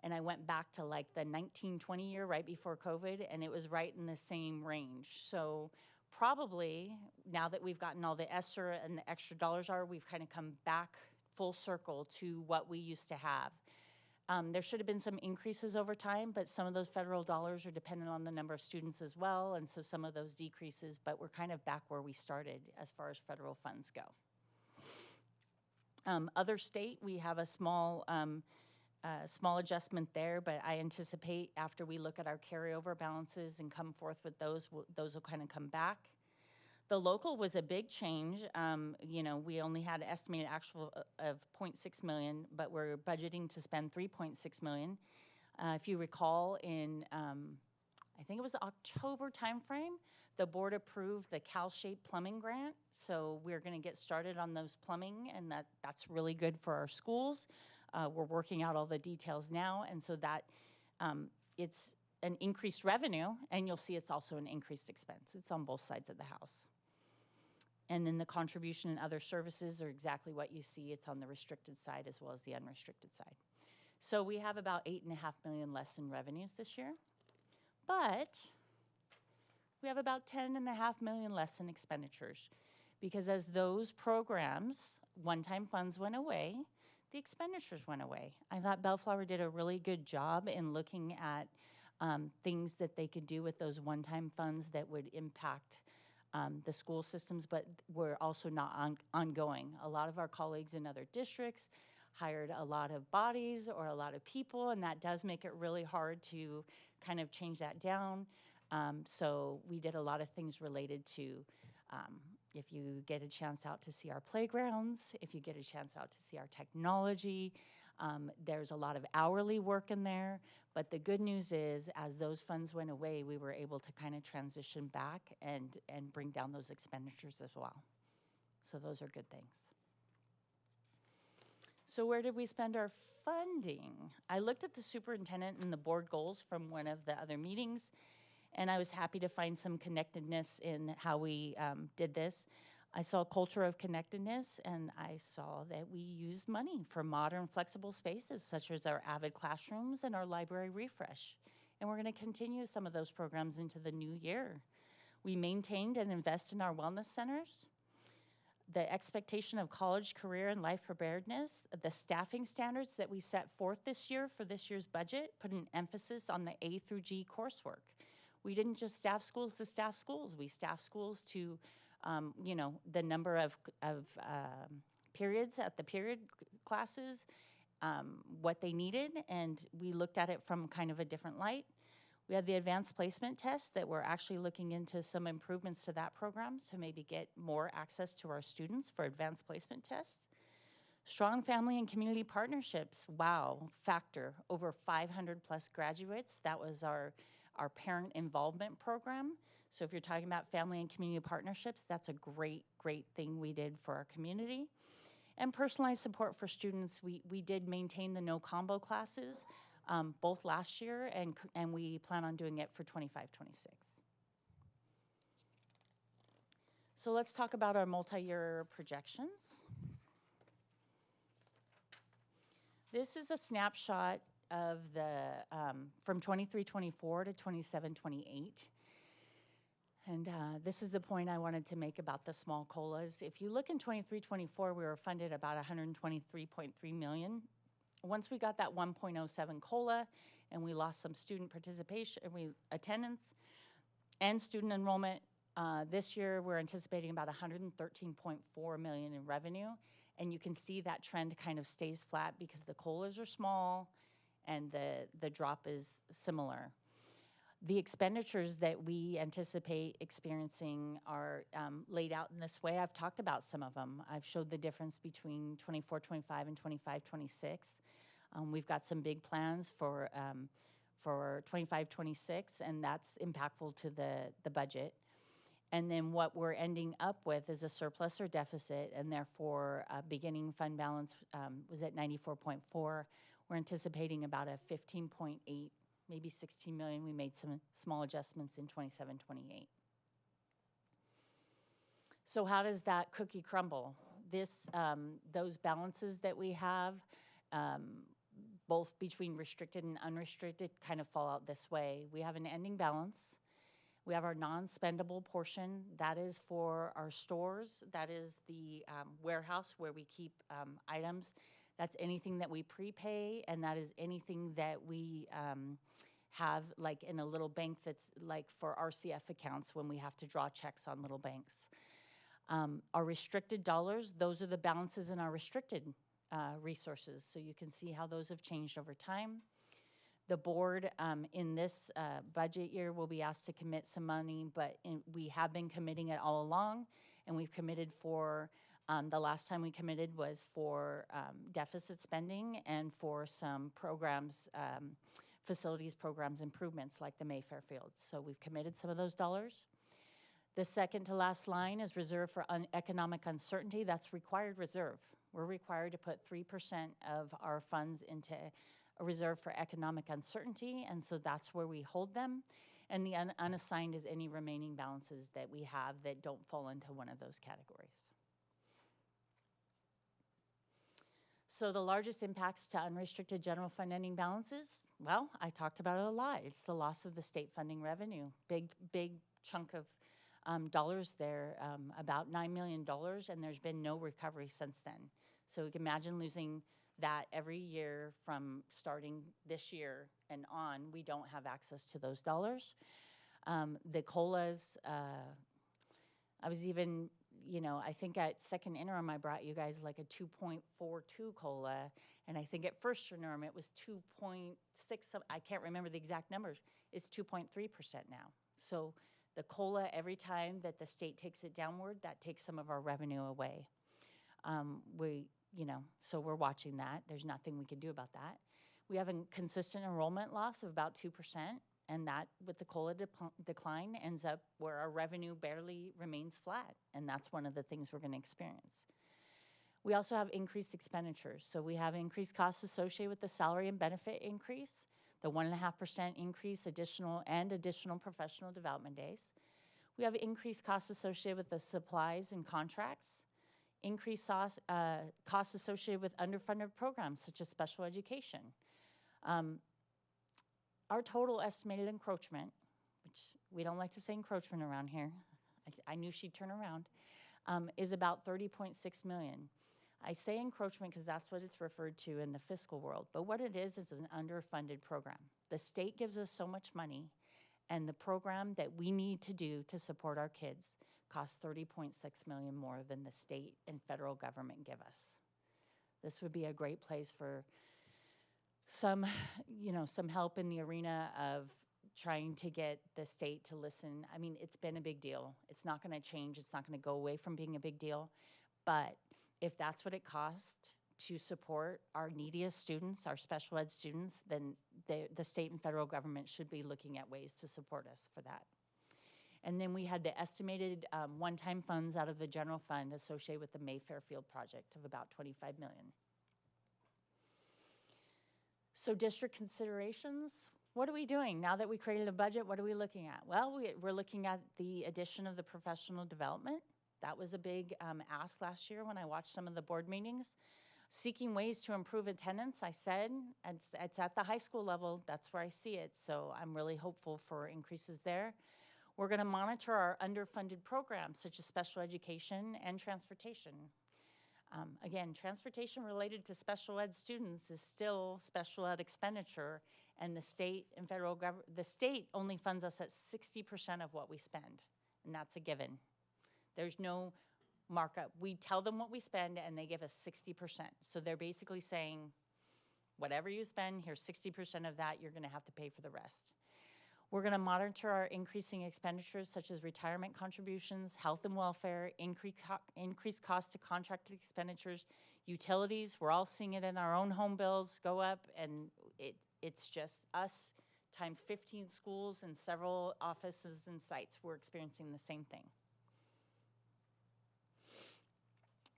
and I went back to like the 19-20 year right before COVID, and it was right in the same range. So probably now that we've gotten all the ESSER and the extra dollars we've kind of come back full circle to what we used to have. There should have been some increases over time, but some of those federal dollars are dependent on the number of students as well, and so some of those decreases, but we're kind of back where we started as far as federal funds go. Other state, we have a small adjustment there, but I anticipate after we look at our carryover balances and come forth with those will kind of come back. The local was a big change. You know, we only had an estimated actual of 0.6 million, but we're budgeting to spend 3.6 million. If you recall, in I think it was October timeframe, the board approved the CalShape plumbing grant. So we're going to get started on those plumbing, and that's really good for our schools. We're working out all the details now, and so that it's an increased revenue, and you'll see it's also an increased expense. It's on both sides of the house. And then the contribution and other services are exactly what you see. It's on the restricted side as well as the unrestricted side. So we have about $8.5 million less in revenues this year, but we have about $10.5 million less in expenditures, because as those programs, one-time funds went away, the expenditures went away. I thought Bellflower did a really good job in looking at things that they could do with those one-time funds that would impact the school systems, but were also not ongoing. A lot of our colleagues in other districts hired a lot of bodies or a lot of people, and that does make it really hard to kind of change that down. So we did a lot of things related to if you get a chance out to see our playgrounds, if you get a chance out to see our technology, there's a lot of hourly work in there. But the good news is, as those funds went away, we were able to kind of transition back and bring down those expenditures as well. So those are good things. So where did we spend our funding? I looked at the superintendent and the board goals from one of the other meetings, and I was happy to find some connectedness in how we did this. I saw a culture of connectedness, and I saw that we use money for modern, flexible spaces, such as our Avid classrooms and our library refresh. And we're going to continue some of those programs into the new year. We maintained and invest in our wellness centers. The expectation of college, career, and life preparedness, the staffing standards that we set forth this year for this year's budget put an emphasis on the A through G coursework. We didn't just staff schools to staff schools. We staff schools to, you know, the number of periods at the period classes, what they needed, and we looked at it from kind of a different light. We had the advanced placement test that we're actually looking into some improvements to that program to maybe get more access to our students for advanced placement tests. Strong family and community partnerships, wow, factor, over 500 plus graduates. That was our parent involvement program. So if you're talking about family and community partnerships, that's a great, great thing we did for our community. And personalized support for students, we did maintain the no combo classes, both last year and we plan on doing it for 25-26. So let's talk about our multi-year projections. This is a snapshot of the, from 23-24 to 27-28. And this is the point I wanted to make about the small COLAs. If you look in 23-24, we were funded about $123.3 million. Once we got that 1.07 COLA and we lost some student participation, attendance and student enrollment, this year we're anticipating about $113.4 million in revenue. And you can see that trend kind of stays flat because the COLAs are small and the drop is similar. The expenditures that we anticipate experiencing are laid out in this way. I've talked about some of them. I've showed the difference between 24-25 and 25-26. We've got some big plans for 25-26, and that's impactful to the budget. And then what we're ending up with is a surplus or deficit, and therefore beginning fund balance was at 94.4. We're anticipating about a 15.8, maybe 16 million. We made some small adjustments in 27-28. So how does that cookie crumble? Those balances that we have, both between restricted and unrestricted, kind of fall out this way. We have an ending balance. We have our non-spendable portion. That is for our stores. That is the warehouse where we keep items. That's anything that we prepay, and that is anything that we have like in a little bank that's like for RCF accounts when we have to draw checks on little banks. Our restricted dollars, those are the balances in our restricted resources. So you can see how those have changed over time. The board in this budget year will be asked to commit some money, but we have been committing it all along, and we've committed for, the last time we committed was for deficit spending and for some programs, facilities programs improvements like the Mayfair Fields. So we've committed some of those dollars. The second to last line is reserve for economic uncertainty. That's required reserve. We're required to put 3% of our funds into a reserve for economic uncertainty, and so that's where we hold them. And the unassigned is any remaining balances that we have that don't fall into one of those categories. So the largest impacts to unrestricted general fund ending balances, well, I talked about it a lot. It's the loss of the state funding revenue. Big chunk of dollars there, about $9 million, and there's been no recovery since then. So you can imagine losing that every year from starting this year and on. We don't have access to those dollars. The COLAs, I was even, you know, I think at second interim I brought you guys like a 2.42 COLA, and I think at first interim it was 2.6, I can't remember the exact numbers. It's 2.3% now. So the COLA, every time that the state takes it downward, that takes some of our revenue away. You know, so we're watching that. There's nothing we can do about that. We have a consistent enrollment loss of about 2%, and that, with the COLA decline, ends up where our revenue barely remains flat, and that's one of the things we're going to experience. We also have increased expenditures. So we have increased costs associated with the salary and benefit increase, the 1.5% increase additional professional development days. We have increased costs associated with the supplies and contracts, increased costs associated with underfunded programs such as special education. Our total estimated encroachment, which we don't like to say encroachment around here, I knew she'd turn around, is about 30.6 million. I say encroachment because that's what it's referred to in the fiscal world, but what it is an underfunded program. The state gives us so much money, and the program that we need to do to support our kids costs 30.6 million more than the state and federal government give us. This would be a great place for some help in the arena of trying to get the state to listen. I mean, it's been a big deal. It's not going to change. It's not going to go away from being a big deal. But if that's what it costs to support our neediest students, our special ed students, then the state and federal government should be looking at ways to support us for that. And then we had the estimated one-time funds out of the general fund associated with the Mayfair Field project of about $25 million. So district considerations, what are we doing? Now that we created a budget, what are we looking at? Well, we're looking at the addition of the professional development. That was a big ask last year when I watched some of the board meetings. Seeking ways to improve attendance, I said, it's at the high school level. That's where I see it. So I'm really hopeful for increases there. We're going to monitor our underfunded programs, such as special education and transportation. Again, transportation related to special ed students is still special ed expenditure, and the state and federal government, the state only funds us at 60% of what we spend, and that's a given. There's no markup. We tell them what we spend, and they give us 60%. So they're basically saying, whatever you spend, here's 60% of that, you're gonna have to pay for the rest. We're gonna monitor our increasing expenditures such as retirement contributions, health and welfare, increased cost to contracted expenditures, utilities. We're all seeing it in our own home bills go up, and it's just us times 15 schools and several offices and sites. We're experiencing the same thing.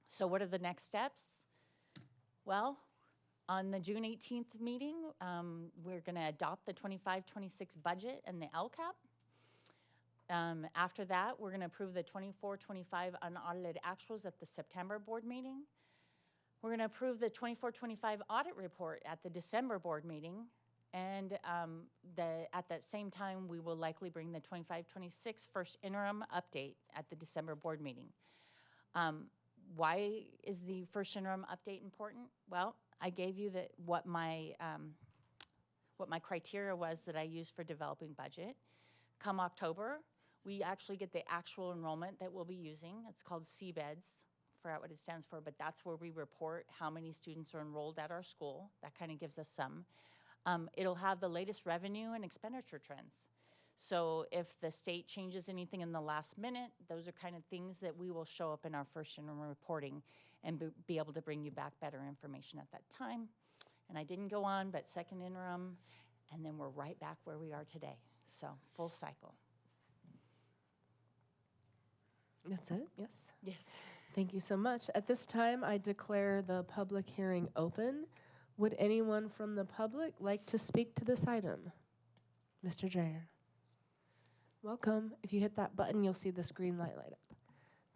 So what are the next steps? Well, on the June 18th meeting, we're gonna adopt the 25-26 budget and the LCAP. After that, we're gonna approve the 24-25 unaudited actuals at the September board meeting. We're gonna approve the 24-25 audit report at the December board meeting. And at that same time, we will likely bring the 25-26 first interim update at the December board meeting. Why is the first interim update important? Well, I gave you what my criteria was that I used for developing budget. Come October, we actually get the actual enrollment that we'll be using. It's called CBEDS, forgot what it stands for, but that's where we report how many students are enrolled at our school. That kind of gives us some. It'll have the latest revenue and expenditure trends. So if the state changes anything in the last minute, those are kind of things that we will show up in our first interim reporting and be able to bring you back better information at that time. And I didn't go on, but second interim, and then we're right back where we are today. So full cycle. That's it? Yes. Yes. Thank you so much. At this time, I declare the public hearing open. Would anyone from the public like to speak to this item? Mr. Dreyer. Welcome. If you hit that button, you'll see this green light light up.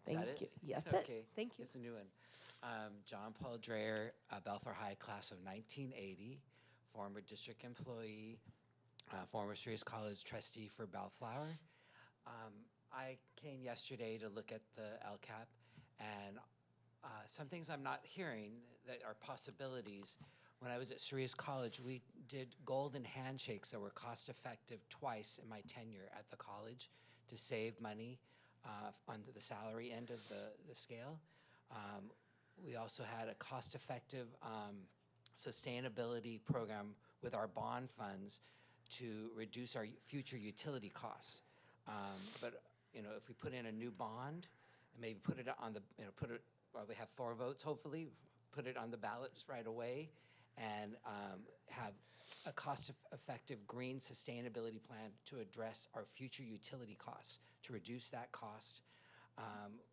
Thank Is that you. it? Yeah, that's Okay. it. Thank you. It's a new one. John Paul Dreyer, Belfast High class of 1980, former district employee, former Sirius College trustee for Bellflower. I came yesterday to look at the LCAP, and some things I'm not hearing that are possibilities. When I was at Sirius College, we did golden handshakes that were cost effective twice in my tenure at the college to save money on the salary end of the scale. We also had a cost effective sustainability program with our bond funds to reduce our future utility costs. But if we put in a new bond and maybe put it on the, well, we have 4 votes hopefully, put it on the ballot right away, and have a cost-effective green sustainability plan to address our future utility costs, to reduce that cost.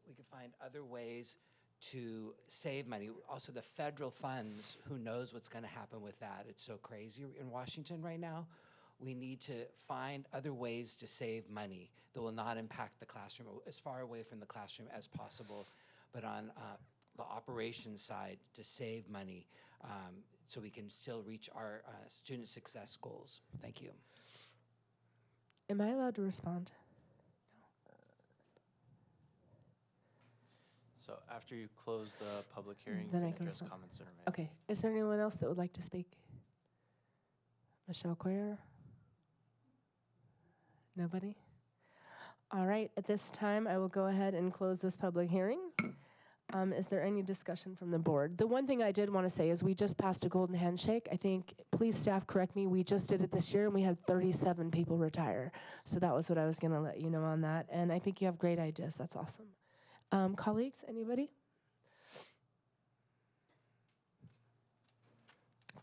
We could find other ways to save money. Also, the federal funds, who knows what's going to happen with that? It's so crazy in Washington right now. we need to find other ways to save money that will not impact the classroom, as far away from the classroom as possible, but on the operations side to save money so we can still reach our student success goals. Thank you. Am I allowed to respond? So after you close the public hearing, Then you I can can address respond. comments that are made. Okay. Is there anyone else that would like to speak? Michelle Coyer? Nobody? All right. At this time, I will go ahead and close this public hearing. Is there any discussion from the board? The one thing I did want to say is we just passed a golden handshake. I think, please staff correct me, we just did it this year and we had 37 people retire. So that was what I was going to let you know on that. And I think you have great ideas. That's awesome. Colleagues, anybody?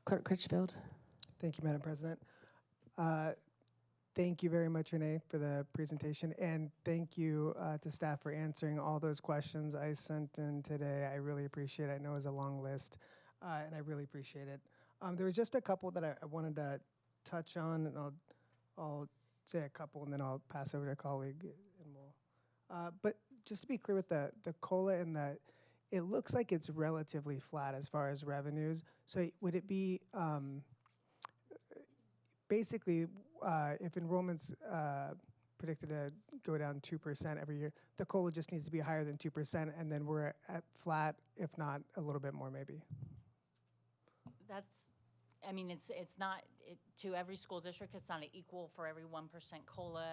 Clerk Critchfield. Thank you, Madam President. Thank you very much, Renee, for the presentation, and thank you to staff for answering all those questions I sent in today. I really appreciate it. I know it was a long list, and I really appreciate it. There was just a couple that I wanted to touch on, and I'll say a couple, and then I'll pass over to a colleague. And but just to be clear with the COLA and it looks like it's relatively flat as far as revenues. So would it be basically, if enrollment's predicted to go down 2% every year, the COLA just needs to be higher than 2%, and then we're at flat, if not a little bit more, maybe. That's, I mean, it's not, to every school district, it's not equal for every 1% COLA,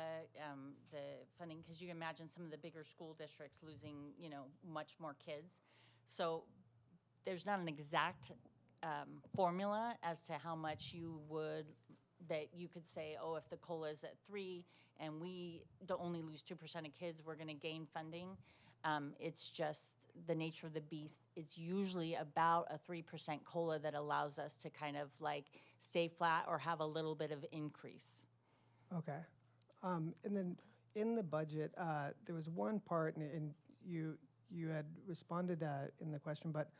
the funding, because you imagine some of the bigger school districts losing, much more kids. So there's not an exact formula as to how much that you could say, oh, if the COLA is at 3 and we don't only lose 2% of kids, we're going to gain funding. It's just the nature of the beast. It's usually about a 3% COLA that allows us to kind of like stay flat or have a little bit of increase. Okay. And then in the budget, there was one part, and you had responded in the question, but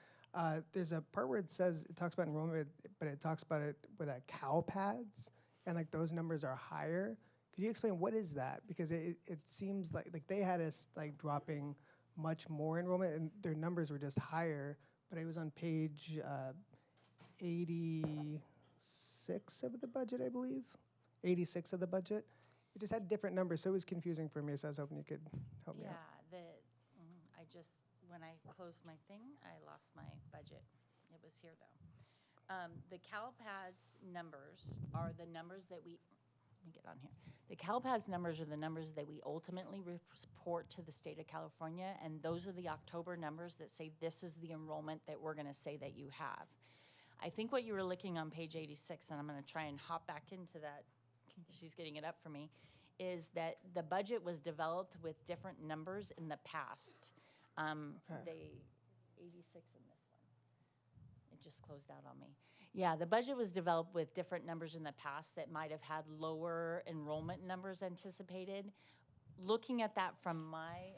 there's a part where it talks about enrollment, but it talks about it with CalPADS, and like those numbers are higher. Could you explain what is that? Because it seems like they had us like dropping much more enrollment, and their numbers were just higher. But it was on page 86 of the budget, I believe. 86 of the budget. It just had different numbers, so it was confusing for me. So I was hoping you could help me out. When I closed my thing, I lost my budget. It was here though. The CalPADS numbers are the numbers that let me get on here. The CalPADS numbers are the numbers that we ultimately report to the state of California, and those are the October numbers that say this is the enrollment that we're gonna say that you have. I think what you were looking on page 86, and I'm gonna try and hop back into that, she's getting it up for me, is that the budget was developed with different numbers in the past. The 86 in this one. It just closed out on me. Yeah, the budget was developed with different numbers in the past that might have had lower enrollment numbers anticipated. Looking at that from my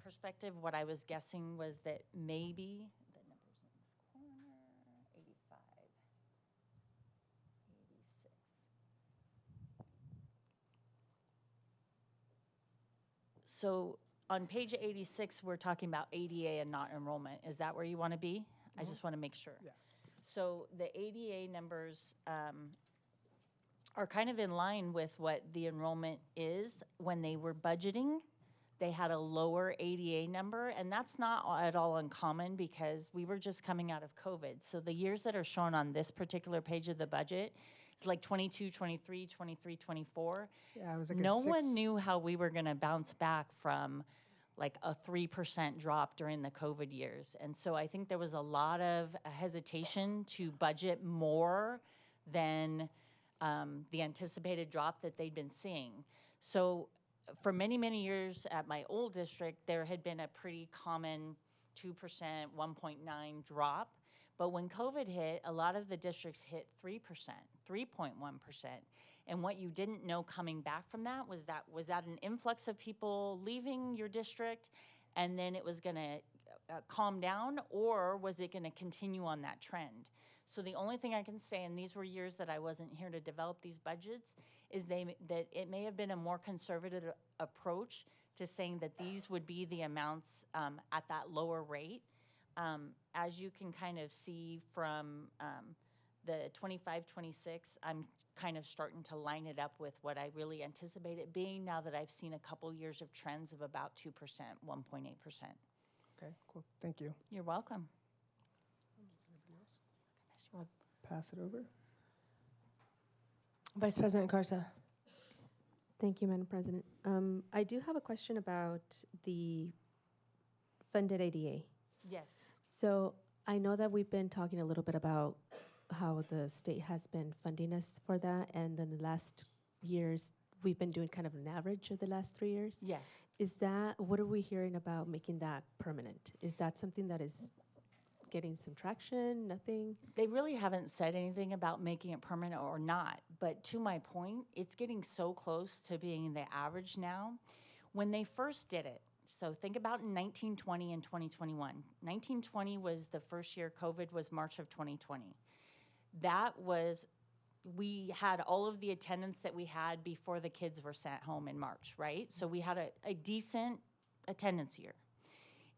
perspective, what I was guessing was that maybe the numbers in this corner, 85, 86. So on page 86, we're talking about ADA and not enrollment. Is that where you want to be? Mm-hmm. I just want to make sure. Yeah. So the ADA numbers are kind of in line with what the enrollment is. When they were budgeting, they had a lower ADA number, and that's not at all uncommon because we were just coming out of COVID. So the years that are shown on this particular page of the budget, it's like 22, 23, 23, 24. Yeah, it was like no one knew how we were going to bounce back from like a 3% drop during the COVID years. And so I think there was a lot of hesitation to budget more than the anticipated drop that they'd been seeing. So for many, many years at my old district, there had been a pretty common 2%, 1.9 drop. But when COVID hit, a lot of the districts hit 3%, 3.1%. And what you didn't know coming back from that was that an influx of people leaving your district and then it was gonna calm down, or was it gonna continue on that trend? So the only thing I can say, and these were years that I wasn't here to develop these budgets, is that it may have been a more conservative approach to saying that these would be the amounts at that lower rate. As you can kind of see from the 25, 26, I'm kind of starting to line it up with what I really anticipate it being now that I've seen a couple years of trends of about 2%, 1.8%. Okay, cool. Thank you. You're welcome. I'll pass it over. Vice President Garza. Thank you, Madam President. I do have a question about the funded ADA. Yes. So I know that we've been talking a little bit about how the state has been funding us for that, and then the last years, we've been doing kind of an average of the last 3 years. Yes. What are we hearing about making that permanent? Is that something that is getting some traction, nothing? They really haven't said anything about making it permanent or not, but to my point, it's getting so close to being the average now. When they first did it, so think about in 1920 and 2021. 1920 was the first year, COVID was March of 2020. We had all of the attendance that we had before the kids were sent home in March, right? So we had a decent attendance year.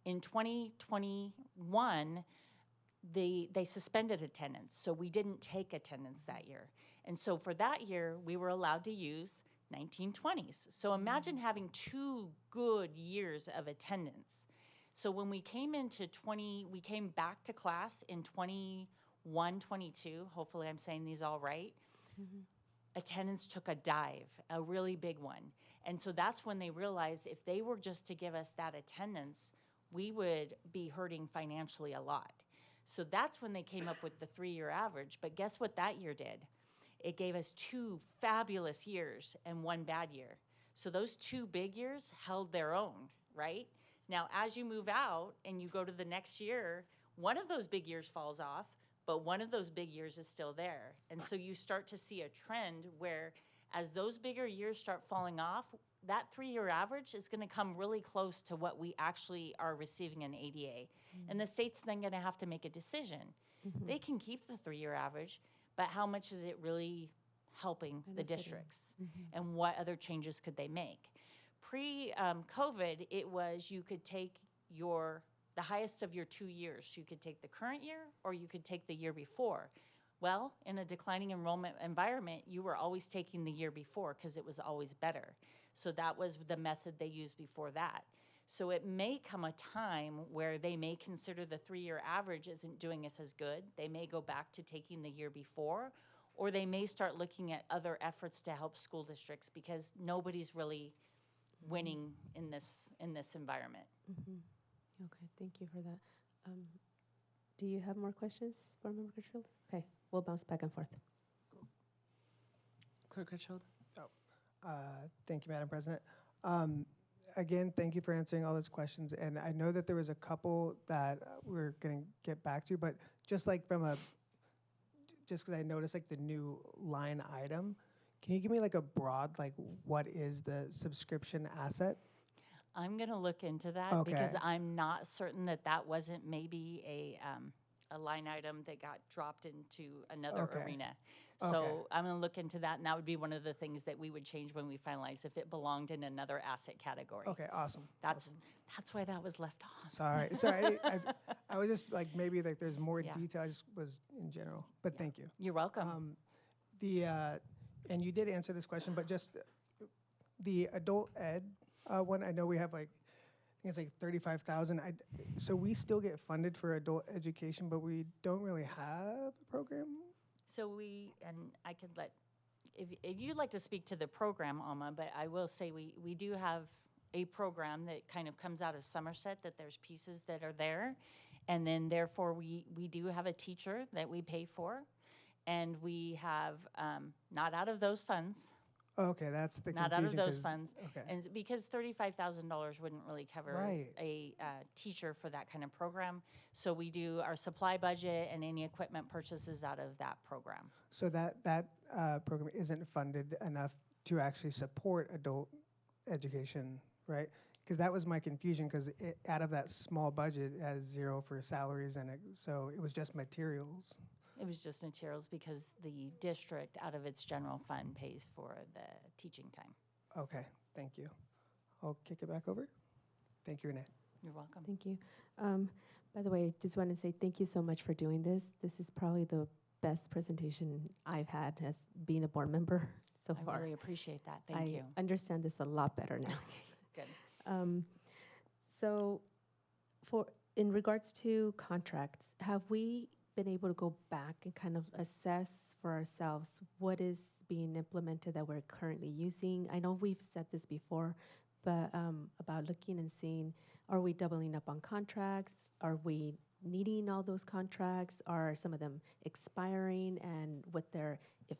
In 2021, they suspended attendance, so we didn't take attendance that year. And so for that year, we were allowed to use 1920s. So imagine having 2 good years of attendance. So when we came we came back to class in 21, 22, hopefully I'm saying these all right, attendance took a dive, a really big one. And so that's when they realized if they were just to give us that attendance, we would be hurting financially a lot. So that's when they came up with the 3-year average. But guess what that year did? It gave us 2 fabulous years and 1 bad year. So those 2 big years held their own, right? Now, as you move out and you go to the next year, one of those big years falls off, but one of those big years is still there. And so you start to see a trend where as those bigger years start falling off, that 3-year average is going to come really close to what we actually are receiving in ADA. And the state's then going to have to make a decision. They can keep the 3-year average, but how much is it really helping the districts? And what other changes could they make? Pre-COVID, it was you could take the highest of your 2 years. You could take the current year or you could take the year before. Well, in a declining enrollment environment, you were always taking the year before because it was always better. So that was the method they used before that. So it may come a time where they may consider the 3-year average isn't doing us as good. They may go back to taking the year before, or they may start looking at other efforts to help school districts because nobody's really winning in this environment. Okay, thank you for that. Do you have more questions, Board Member Critchfield? Okay, we'll bounce back and forth. Clerk Critchfield. Thank you, Madam President. Again, thank you for answering all those questions. And I know that there was a couple that we're going to get back to, but just like just because I noticed like the new line item, can you give me like a broad, like what is the subscription asset? I'm going to look into that because I'm not certain that wasn't maybe a line item that got dropped into another arena. So I'm going to look into that, and that would be one of the things that we would change when we finalize if it belonged in another asset category. Okay, awesome. That's why that was left off. Sorry. I was just like maybe like there's more detail. I just was in general, but thank you. You're welcome. And you did answer this question, but just the adult ed one, I know we have like, I think it's like 35,000. So we still get funded for adult education, but we don't really have a program? So and I could if you'd like to speak to the program, Alma, but I will say we do have a program that kind of comes out of Somerset, that there's pieces that are there. And then therefore we do have a teacher that we pay for. And we have, not out of those funds. Okay, that's the not confusion. Not out of those funds. Okay. And because $35,000 wouldn't really cover a teacher for that kind of program. So we do our supply budget and any equipment purchases out of that program. So that program isn't funded enough to actually support adult education, right? Because that was my confusion, because out of that small budget, it has 0 for salaries, and so it was just materials. It was just materials because the district, out of its general fund, pays for the teaching time. Okay, thank you. I'll kick it back over. Thank you, Renee. You're welcome. Thank you. By the way, just want to say thank you so much for doing this. This is probably the best presentation I've had as being a board member so I far. really appreciate that. Thank I you. understand this a lot better now. Good. So in regards to contracts, have we been able to go back and kind of assess for ourselves what is being implemented that we're currently using? I know we've said this before, but about looking and seeing, are we doubling up on contracts? Are we needing all those contracts? Are some of them expiring? And what they're, if,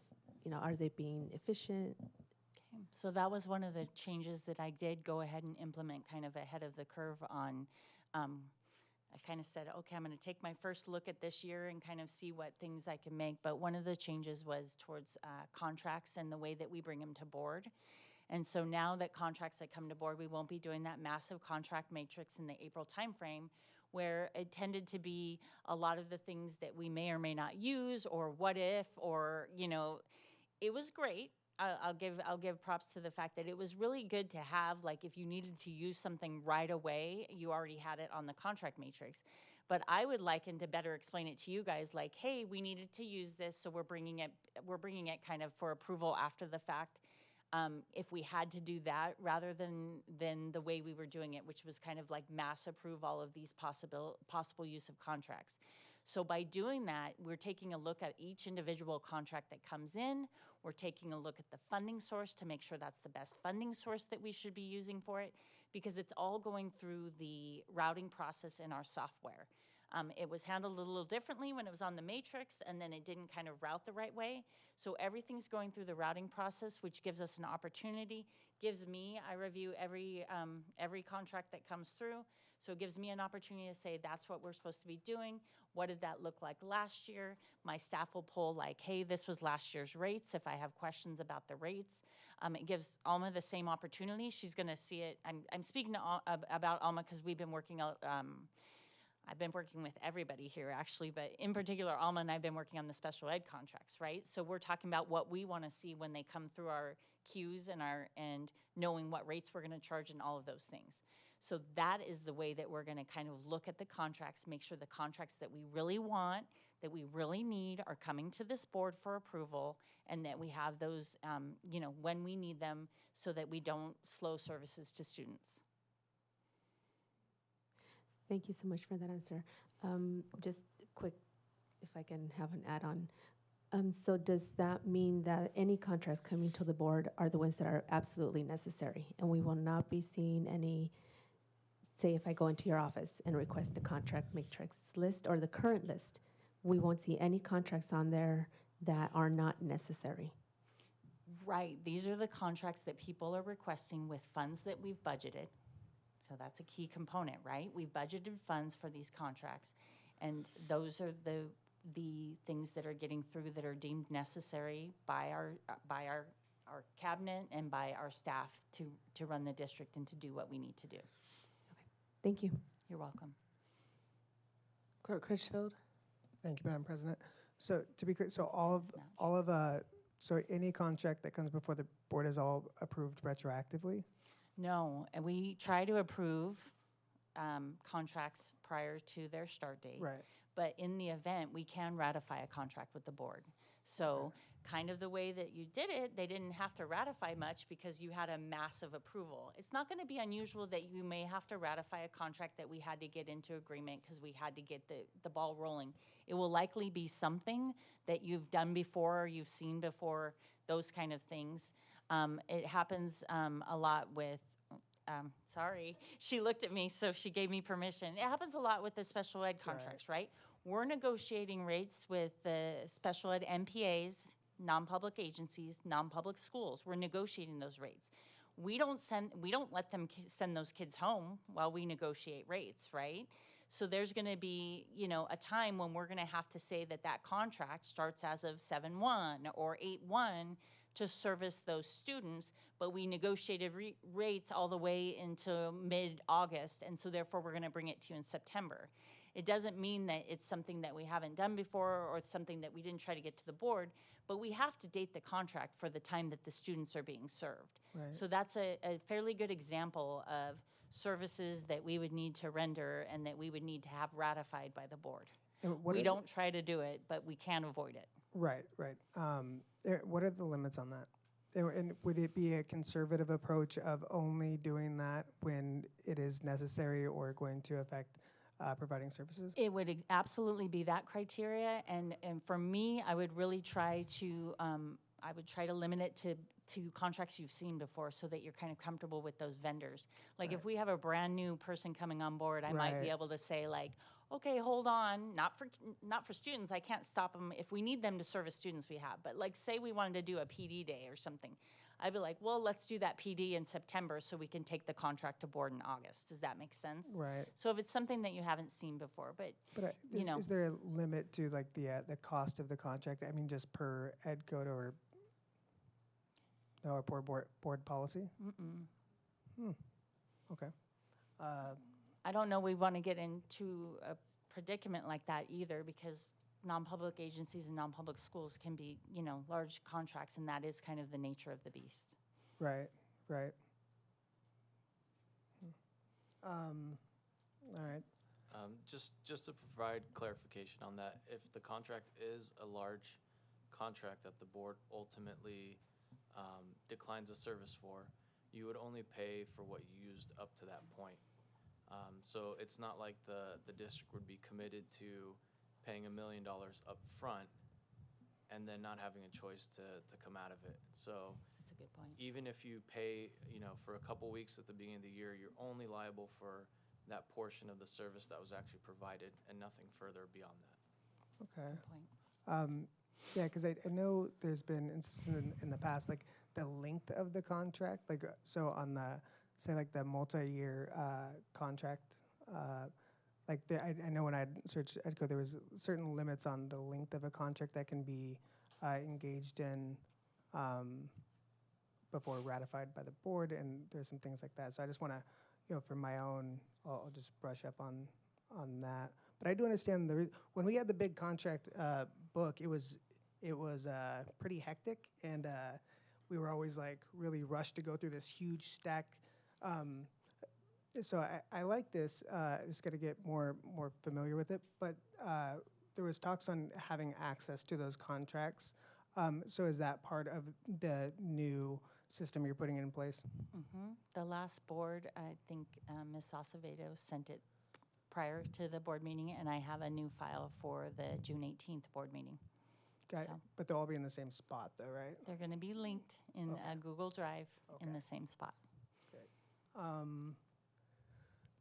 are they being efficient? Okay. So that was one of the changes that I did go ahead and implement kind of ahead of the curve on. I kind of said, okay, I'm going to take my first look at this year and kind of see what things I can make. But one of the changes was towards contracts and the way that we bring them to board. And so now that contracts that come to board, we won't be doing that massive contract matrix in the April timeframe, where it tended to be a lot of the things that we may or may not use, or what if, or, it was great. I'll give props to the fact that it was really good to have, like, if you needed to use something right away, you already had it on the contract matrix. But I would like to better explain it to you guys, like, hey, we needed to use this, so we're bringing it kind of for approval after the fact. If we had to do that, rather than the way we were doing it, which was kind of like mass approve all of these possible use of contracts. So by doing that, we're taking a look at each individual contract that comes in. We're taking a look at the funding source to make sure that's the best funding source that we should be using for it, because it's all going through the routing process in our software. It was handled a little differently when it was on the matrix, and then it didn't kind of route the right way. So everything's going through the routing process, which gives us an opportunity, I review every contract that comes through. So it gives me an opportunity to say, that's what we're supposed to be doing. What did that look like last year? My staff will pull like, hey, this was last year's rates, if I have questions about the rates. It gives Alma the same opportunity. She's gonna see it. I'm speaking to about Alma because we've been working out, I've been working with everybody here actually, but in particular, Alma and I have been working on the special ed contracts, right? So we're talking about what we wanna see when they come through our queues and knowing what rates we're gonna charge and all of those things. So that is the way that we're gonna kind of look at the contracts, make sure the contracts that we really want, that we really need are coming to this board for approval, and that we have those, when we need them, so that we don't slow services to students. Thank you so much for that answer. Just quick, if I can have an add-on. So does that mean that any contracts coming to the board are the ones that are absolutely necessary, and we will not be seeing any, say if I go into your office and request the contract matrix list or the current list, we won't see any contracts on there that are not necessary? Right, these are the contracts that people are requesting with funds that we've budgeted. So that's a key component, right? We've budgeted funds for these contracts, and those are the things that are getting through that are deemed necessary by our cabinet and by our staff to run the district and to do what we need to do. Thank you. You're welcome. Clerk Critchfield. Thank you, Madam President. So to be clear, so so any contract that comes before the board is all approved retroactively? No, and we try to approve contracts prior to their start date. Right. But in the event, we can ratify a contract with the board. So kind of the way that you did it, they didn't have to ratify much because you had a massive approval. It's not going to be unusual that you may have to ratify a contract that we had to get into agreement because we had to get the ball rolling. It will likely be something that you've done before or you've seen before, those kind of things. It happens a lot with, sorry, she looked at me, so she gave me permission. It happens a lot with the special ed contracts, right? We're negotiating rates with the special ed MPAs, non-public agencies, non-public schools. We're negotiating those rates. We don't let them send those kids home while we negotiate rates, right? So there's gonna be, a time when we're gonna have to say that contract starts as of 7/1 or 8/1 to service those students, but we negotiated rates all the way into mid-August, and so therefore we're gonna bring it to you in September. It doesn't mean that it's something that we haven't done before or it's something that we didn't try to get to the board, but we have to date the contract for the time that the students are being served. Right. So that's a fairly good example of services that we would need to render and that we would need to have ratified by the board. And what We are the- don't try to do it, but we can avoid it. Right, right. What are the limits on that? And would it be a conservative approach of only doing that when it is necessary or going to affect providing services? It would absolutely be that criteria, and for me, I would really try to limit it to contracts you've seen before, so that you're kind of comfortable with those vendors. Like if we have a brand new person coming on board, I might be Right. able to say like, okay, hold on, not for students. I can't stop them if we need them to service students. We have, but like say we wanted to do a PD day or something, I'd be like, well, let's do that PD in September so we can take the contract to board in August. Does that make sense? Right. So if it's something that you haven't seen before, but you is, know, is there a limit to like the cost of the contract? I mean, just per ed code or no, or board policy? Okay. I don't know we want to get into a predicament like that either, because non-public agencies and non-public schools can be, you know, large contracts, and that is kind of the nature of the beast. Right, right. All right. Just to provide clarification on that, if the contract is a large contract that the board ultimately declines a service for, you would only pay for what you used up to that point. So it's not like the district would be committed to paying $1 million up front and then not having a choice to come out of it. So That's a good point. even if you pay, you know, for a couple weeks at the beginning of the year, you're only liable for that portion of the service that was actually provided and nothing further beyond that. Okay. Good point. Yeah, because I know there's been instances in the past, like the length of the contract, like so on the, say like the multi-year contract, like I know when I searched EDCO, there was certain limits on the length of a contract that can be engaged in before ratified by the board, and there's some things like that. So I just want to, you know, for my own, I'll just brush up on that. But I do understand when we had the big contract book, it was pretty hectic, and we were always like really rushed to go through this huge stack. So I like this. Just got to get more familiar with it. But there was talks on having access to those contracts. So is that part of the new system you're putting in place? Mm-hmm. The last board, I think Ms. Acevedo sent it prior to the board meeting, and I have a new file for the June 18th board meeting. Got it. So But they'll all be in the same spot, though, right? they're going to be linked in a Google Drive in Okay. the same spot. Great.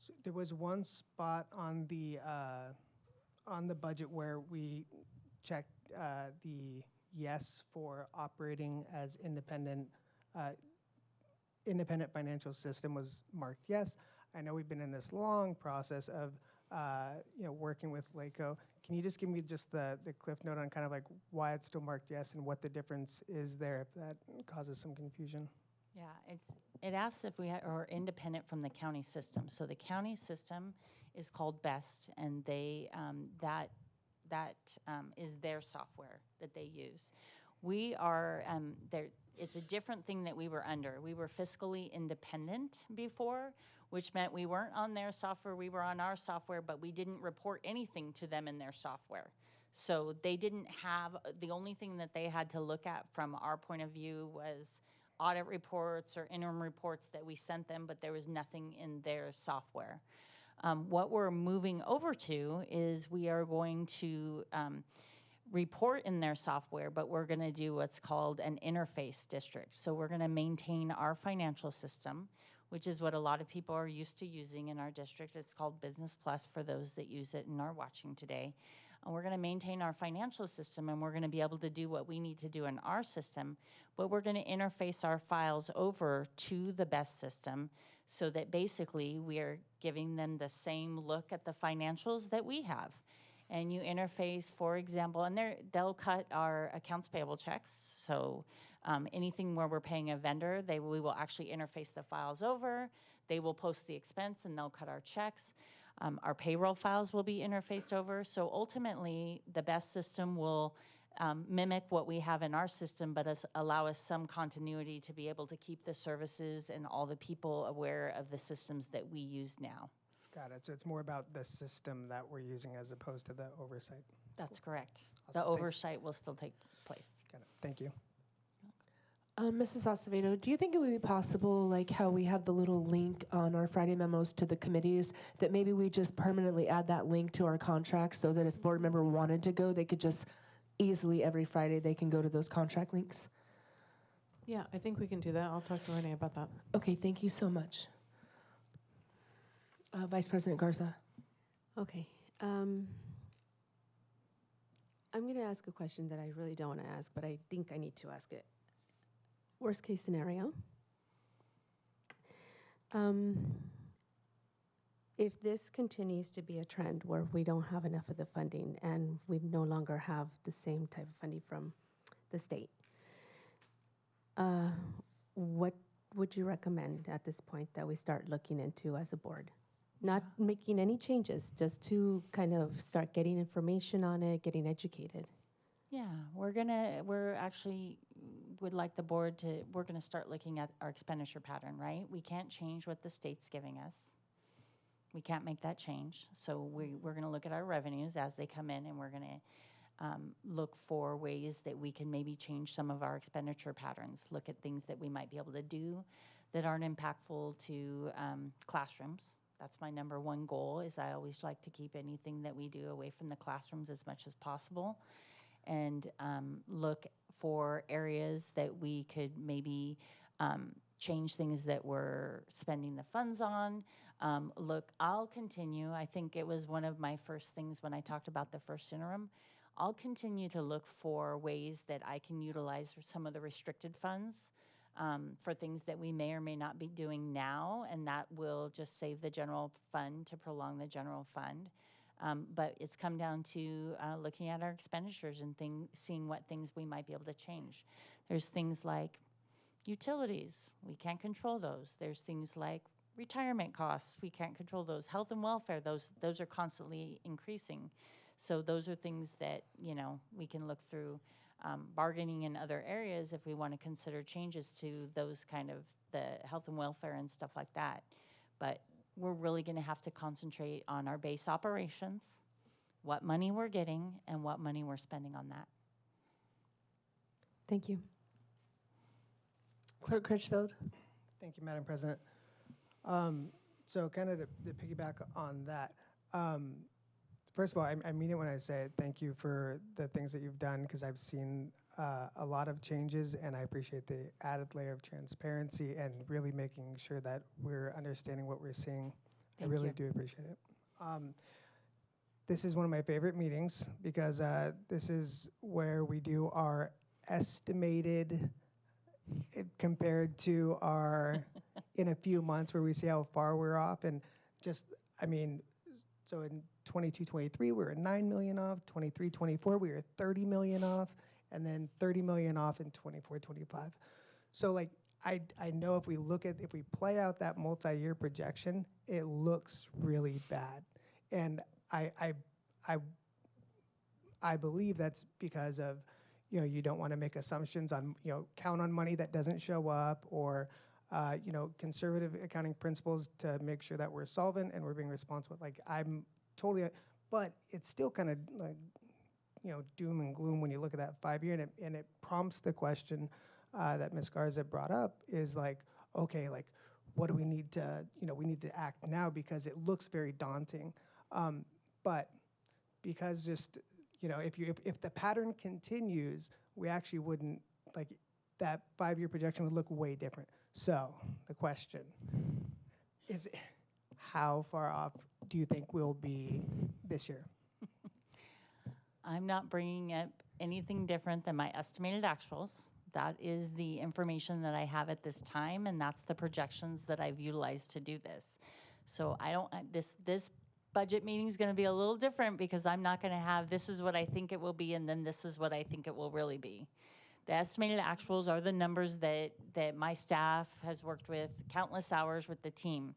So there was one spot on the budget where we checked the yes for operating as independent. Independent financial system was marked yes. I know we've been in this long process of working with LACO. Can you just give me just the cliff note on kind of like why it's still marked yes and what the difference is there, if that causes some confusion? Yeah, it asks if we are independent from the county system. So the county system is called BEST, and they that is their software that they use. We are there. It's a different thing that we were under. We were fiscally independent before, which meant we weren't on their software, we were on our software, but we didn't report anything to them in their software. So they didn't have, the only thing that they had to look at from our point of view was audit reports or interim reports that we sent them, but there was nothing in their software. What we're moving over to is we are going to report in their software, but we're going to do what's called an interface district. So we're going to maintain our financial system, which is what a lot of people are used to using in our district. It's called Business Plus for those that use it and are watching today. And we're going to maintain our financial system, and we're going to be able to do what we need to do in our system, but we're going to interface our files over to the BEST system so that basically we are giving them the same look at the financials that we have. And you interface, for example, and they'll cut our accounts payable checks. So anything where we're paying a vendor, we will actually interface the files over. They will post the expense, and they'll cut our checks. Our payroll files will be interfaced over. So ultimately, the best system will mimic what we have in our system, but allow us some continuity to be able to keep the services and all the people aware of the systems that we use now. Got it. So it's more about the system that we're using as opposed to the oversight. That's correct. Awesome. The oversight will still take place. Got it. Thank you. Mrs. Acevedo, do you think it would be possible, like how we have the little link on our Friday memos to the committees, that maybe we just permanently add that link to our contract so that if board member wanted to go, they could just easily every Friday they can go to those contract links? Yeah, I think we can do that. I'll talk to Renee about that. Okay, thank you so much. Vice President Garza. Okay. I'm going to ask a question that I really don't want to ask, but I think I need to ask it. Worst case scenario. If this continues to be a trend where we don't have enough of the funding and we no longer have the same type of funding from the state, what would you recommend at this point that we start looking into as a board? Not making any changes, just to kind of start getting information on it, getting educated. Yeah, we're actually would like the board to, we're gonna start looking at our expenditure pattern, right? We can't change what the state's giving us. We can't make that change. So we're gonna look at our revenues as they come in, and we're gonna look for ways that we can maybe change some of our expenditure patterns, look at things that we might be able to do that aren't impactful to classrooms. That's my number one goal, is I always like to keep anything that we do away from the classrooms as much as possible, and look for areas that we could maybe change things that we're spending the funds on. Look, I'll continue. I think it was one of my first things when I talked about the first interim. I'll continue to look for ways that I can utilize some of the restricted funds for things that we may or may not be doing now, and that will just save the general fund to prolong the general fund. But it's come down to looking at our expenditures and seeing what things we might be able to change. There's things like utilities, we can't control those. There's things like retirement costs, we can't control those. Health and welfare, those are constantly increasing. So those are things that, you know, we can look through. Bargaining in other areas if we want to consider changes to those kind of the health and welfare and stuff like that. But we're really going to have to concentrate on our base operations, what money we're getting, and what money we're spending on that. Thank you. Clerk Critchfield. Thank you, Madam President. So kind of to piggyback on that, first of all, I mean it when I say it. Thank you for the things that you've done, because I've seen a lot of changes, and I appreciate the added layer of transparency and really making sure that we're understanding what we're seeing. I really do appreciate it. This is one of my favorite meetings, because this is where we do our estimated compared to our in a few months, where we see how far we're off. And just, I mean, so in 22-23, we were 9 million off. 23-24, we were 30 million off, and then 30 million off in 24-25. So like, I know if we play out that multi-year projection, it looks really bad. And I believe that's because of, you know, you don't want to make assumptions on, you know, count on money that doesn't show up, or you know, conservative accounting principles to make sure that we're solvent and we're being responsible. Like, I'm totally, but it's still kind of like, you know, doom and gloom when you look at that 5-year, and it prompts the question that Ms. Garza brought up, is like, okay, like, what do we need to, you know, we need to act now, because it looks very daunting. But because just, you know, if the pattern continues, we actually wouldn't, like, that 5-year projection would look way different. So the question is, how far off do you think we'll be this year? I'm not bringing up anything different than my estimated actuals. That is the information that I have at this time, and that's the projections that I've utilized to do this. So I don't, this budget meeting is going to be a little different, because I'm not going to have, this is what I think it will be, and then this is what I think it will really be. The estimated actuals are the numbers that my staff has worked with countless hours with the team.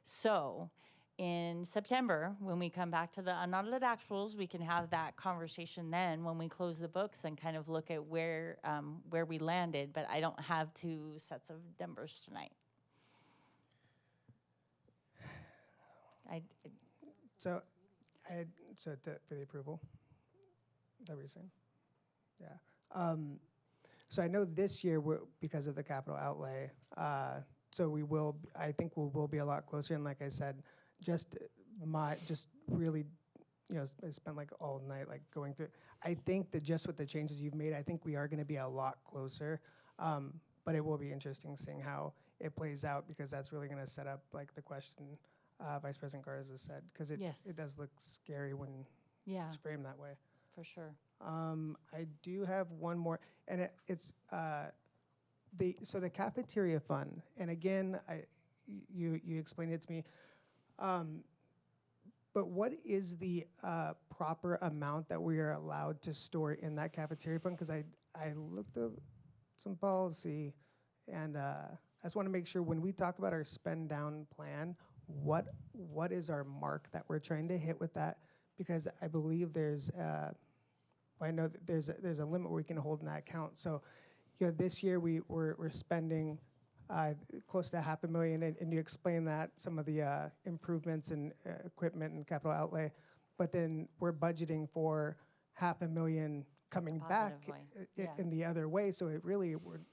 So in September, when we come back to the unaudited actuals, we can have that conversation then when we close the books and kind of look at where we landed. But I don't have 2 sets of numbers tonight. So, for the approval, is that what you're saying? Yeah. So I know this year, because of the capital outlay, so I think we will be a lot closer. And like I said, just really, I spent like all night like going through. I think that just with the changes you've made, I think we are going to be a lot closer. But it will be interesting seeing how it plays out, because that's really going to set up like the question Vice President Garza said, because it does look scary when it's framed that way. For sure. I do have one more, and it's the cafeteria fund. And again, you explained it to me. But what is the proper amount that we are allowed to store in that cafeteria fund? Because I looked up some policy, and I just want to make sure when we talk about our spend down plan, what is our mark that we're trying to hit with that? Because I believe I know that there's a limit we can hold in that account. So, this year we're spending close to $500,000, and you explained that some of the improvements in equipment and capital outlay, but then we're budgeting for $500,000 coming back in the other way. So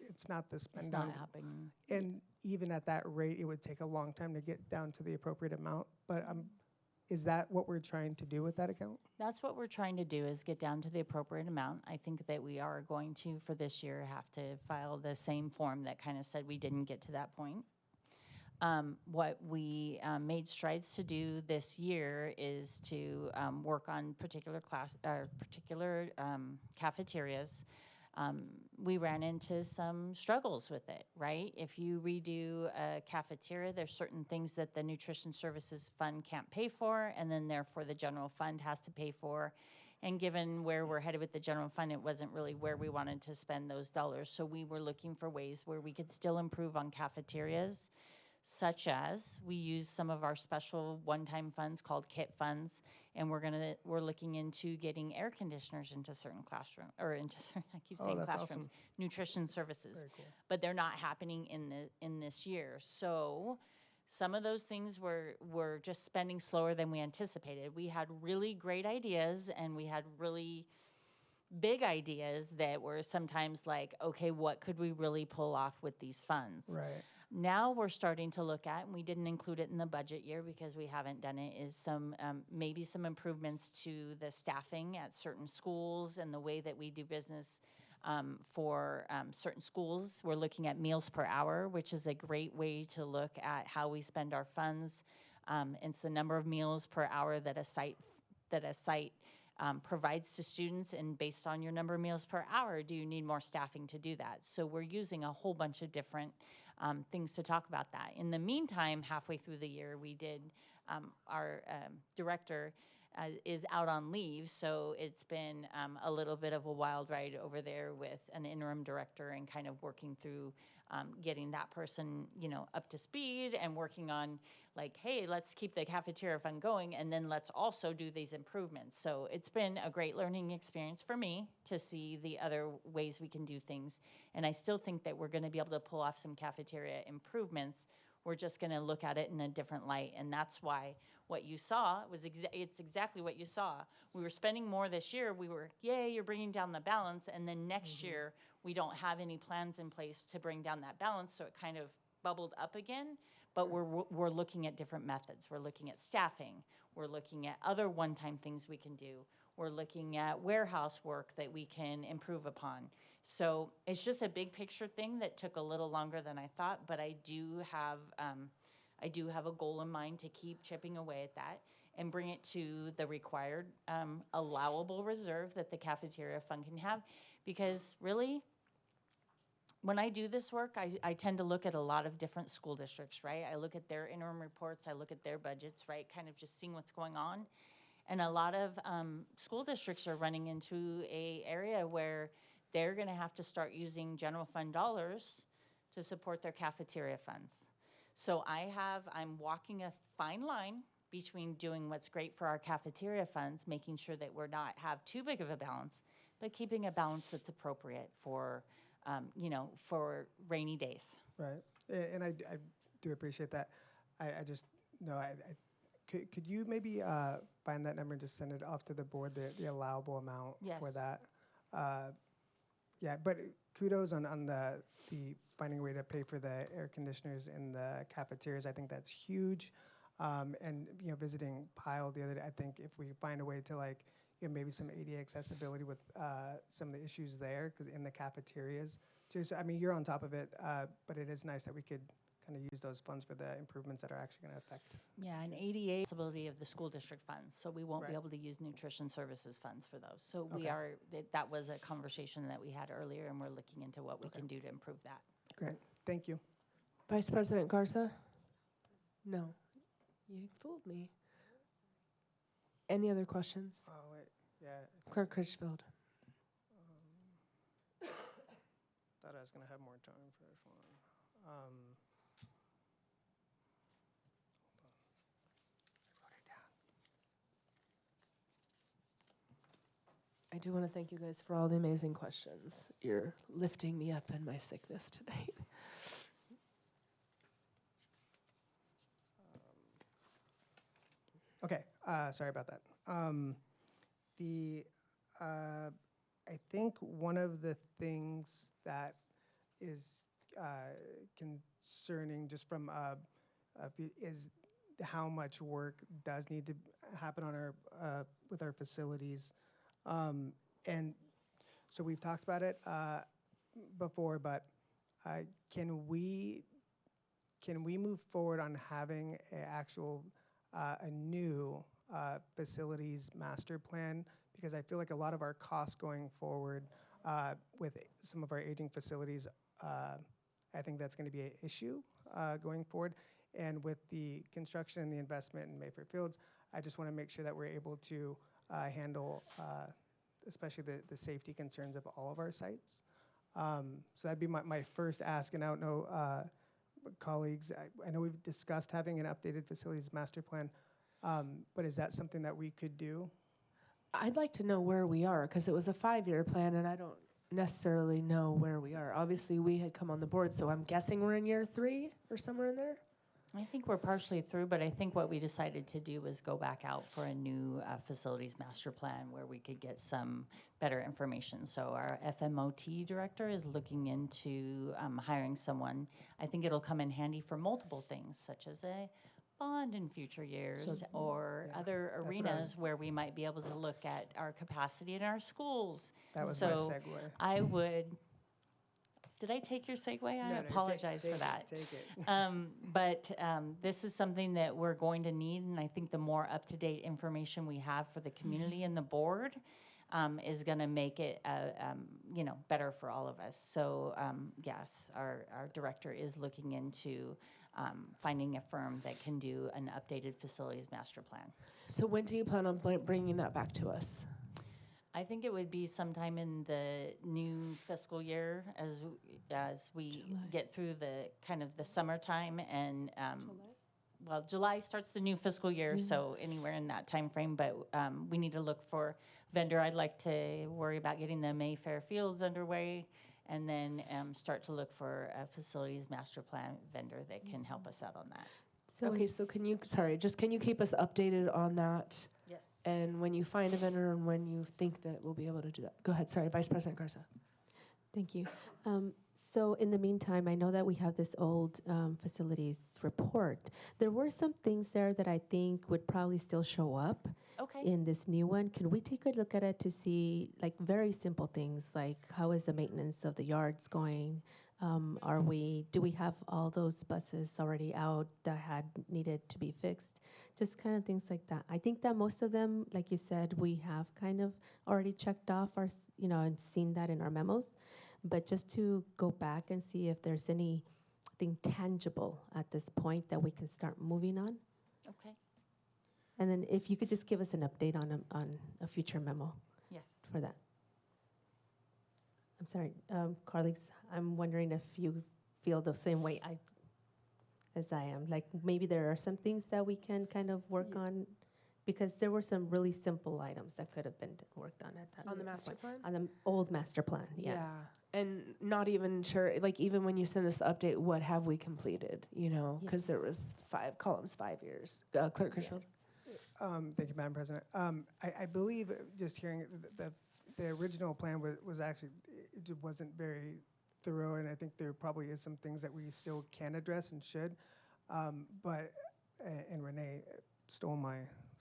it's not the spend it's down. Not happening. And even at that rate, it would take a long time to get down to the appropriate amount. But is that what we're trying to do with that account? That's what we're trying to do, is get down to the appropriate amount. I think that we are going to, for this year, have to file the same form that kind of said we didn't get to that point. What we made strides to do this year is to work on particular cafeterias. We ran into some struggles with it, right? If you redo a cafeteria, there's certain things that the Nutrition Services Fund can't pay for, and then therefore the general fund has to pay for. And given where we're headed with the general fund, it wasn't really where we wanted to spend those dollars. So we were looking for ways where we could still improve on cafeterias, such as we use some of our special one-time funds called KIT funds, and we're looking into getting air conditioners into certain classrooms, or into I keep saying classrooms, awesome. Nutrition services. Very cool. But they're not happening in this year. So some of those things were just spending slower than we anticipated. We had really great ideas, and we had really big ideas that were sometimes like, okay, what could we really pull off with these funds? Right. Now we're starting to look at, and we didn't include it in the budget year because we haven't done it, is some maybe some improvements to the staffing at certain schools and the way that we do business for certain schools. We're looking at meals per hour, which is a great way to look at how we spend our funds. It's the number of meals per hour that a site provides to students, and based on your number of meals per hour, do you need more staffing to do that? So we're using a whole bunch of different things to talk about that. In the meantime, halfway through the year, we did, our director is out on leave, so it's been a little bit of a wild ride over there with an interim director and kind of working through getting that person, up to speed and working on like, hey, let's keep the cafeteria fund going, and then let's also do these improvements. So it's been a great learning experience for me to see the other ways we can do things. And I still think that we're going to be able to pull off some cafeteria improvements. We're just going to look at it in a different light. And that's why what you saw was it's exactly what you saw. We were spending more this year. We were, yay, you're bringing down the balance. And then next year, we don't have any plans in place to bring down that balance. So it kind of bubbled up again. But we're looking at different methods. We're looking at staffing. We're looking at other one-time things we can do. We're looking at warehouse work that we can improve upon. So it's just a big picture thing that took a little longer than I thought, but I do have a goal in mind to keep chipping away at that and bring it to the required allowable reserve that the cafeteria fund can have. Because really, when I do this work, I tend to look at a lot of different school districts, right? I look at their interim reports, I look at their budgets, right? Kind of just seeing what's going on. And a lot of school districts are running into a area where they're gonna have to start using general fund dollars to support their cafeteria funds. So I'm walking a fine line between doing what's great for our cafeteria funds, making sure that we're not have too big of a balance, but keeping a balance that's appropriate for, for rainy days. Right. And I do appreciate that. I just, no, could you maybe find that number and just send it off to the board, the allowable amount for Yes. that? Yeah, but kudos on the finding a way to pay for the air conditioners in the cafeterias. I think that's huge. And visiting Pile the other day, I think if we find a way to maybe some ADA accessibility with some of the issues there, because in the cafeterias, just I mean you're on top of it, but it is nice that we could kind of use those funds for the improvements that are actually going to affect. Yeah, and ADA possibility of the school district funds, so we won't be Right. able to use nutrition services funds for those. So we Okay. are, that was a conversation that we had earlier, and we're looking into what we Okay. can do to improve that. Great, thank you. Vice President Garza? No. You fooled me. Any other questions? Oh wait, yeah. Clerk Critchfield. Thought I was going to have more time for this one. I do want to thank you guys for all the amazing questions. You're lifting me up in my sickness tonight. Okay, sorry about that. I think one of the things that is concerning, just from is how much work does need to happen on our with our facilities, and so we've talked about it before, but can we move forward on having a new facilities master plan? Because I feel like a lot of our costs going forward with some of our aging facilities, I think that's going to be an issue going forward. And with the construction and the investment in Mayfair Fields, I just want to make sure that we're able to handle especially the safety concerns of all of our sites. So that'd be my first ask. And I don't know, colleagues, I know we've discussed having an updated facilities master plan, but is that something that we could do? I'd like to know where we are, because it was a 5-year plan, and I don't necessarily know where we are. Obviously, we had come on the board, so I'm guessing we're in year 3 or somewhere in there. I think we're partially through, but I think what we decided to do was go back out for a new facilities master plan where we could get some better information. So our FMOT director is looking into hiring someone. I think it'll come in handy for multiple things, such as a bond in future years, or yeah, other that's what I arenas was- where we might be able to look at our capacity in our schools. That was so my segue. I would. Did I take your segue? I apologize for that. Take it. But this is something that we're going to need, and I think the more up-to-date information we have for the community and the board is going to make it, better for all of us. So yes, our director is looking into finding a firm that can do an updated facilities master plan. So when do you plan on bringing that back to us? I think it would be sometime in the new fiscal year as we get through the kind of the summertime and July starts the new fiscal year, so anywhere in that time frame. But we need to look for vendor. I'd like to worry about getting the Mayfair Fields underway, and then start to look for a facilities master plan vendor that can help us out on that. So Okay, so can you keep us updated on that? Yes. And when you find a vendor and when you think that we'll be able to do that. Go ahead, sorry, Vice President Garza. Thank you. So in the meantime, I know that we have this old facilities report. There were some things there that I think would probably still show up Okay. in this new one. Can we take a look at it to see, like, very simple things, like how is the maintenance of the yards going? Do we have all those buses already out that had needed to be fixed? Just kind of things like that. I think that most of them, like you said, we have kind of already checked off and seen that in our memos. But just to go back and see if there's anything tangible at this point that we can start moving on. Okay. And then if you could just give us an update on a future memo Yes. for that. I'm sorry, colleagues, I'm wondering if you feel the same way. as I am. Like maybe there are some things that we can kind of work on, because there were some really simple items that could have been worked on at that On the this master point. plan? On the old master plan, yes. Yeah. And not even sure, like even when you send us the update, what have we completed, you know? Because there was 5 columns, 5 years. Clerk Critchfield? Thank you, Madam President. I believe, just hearing the original plan was actually, it wasn't very thorough, and I think there probably is some things that we still can address and should. But and Renee stole my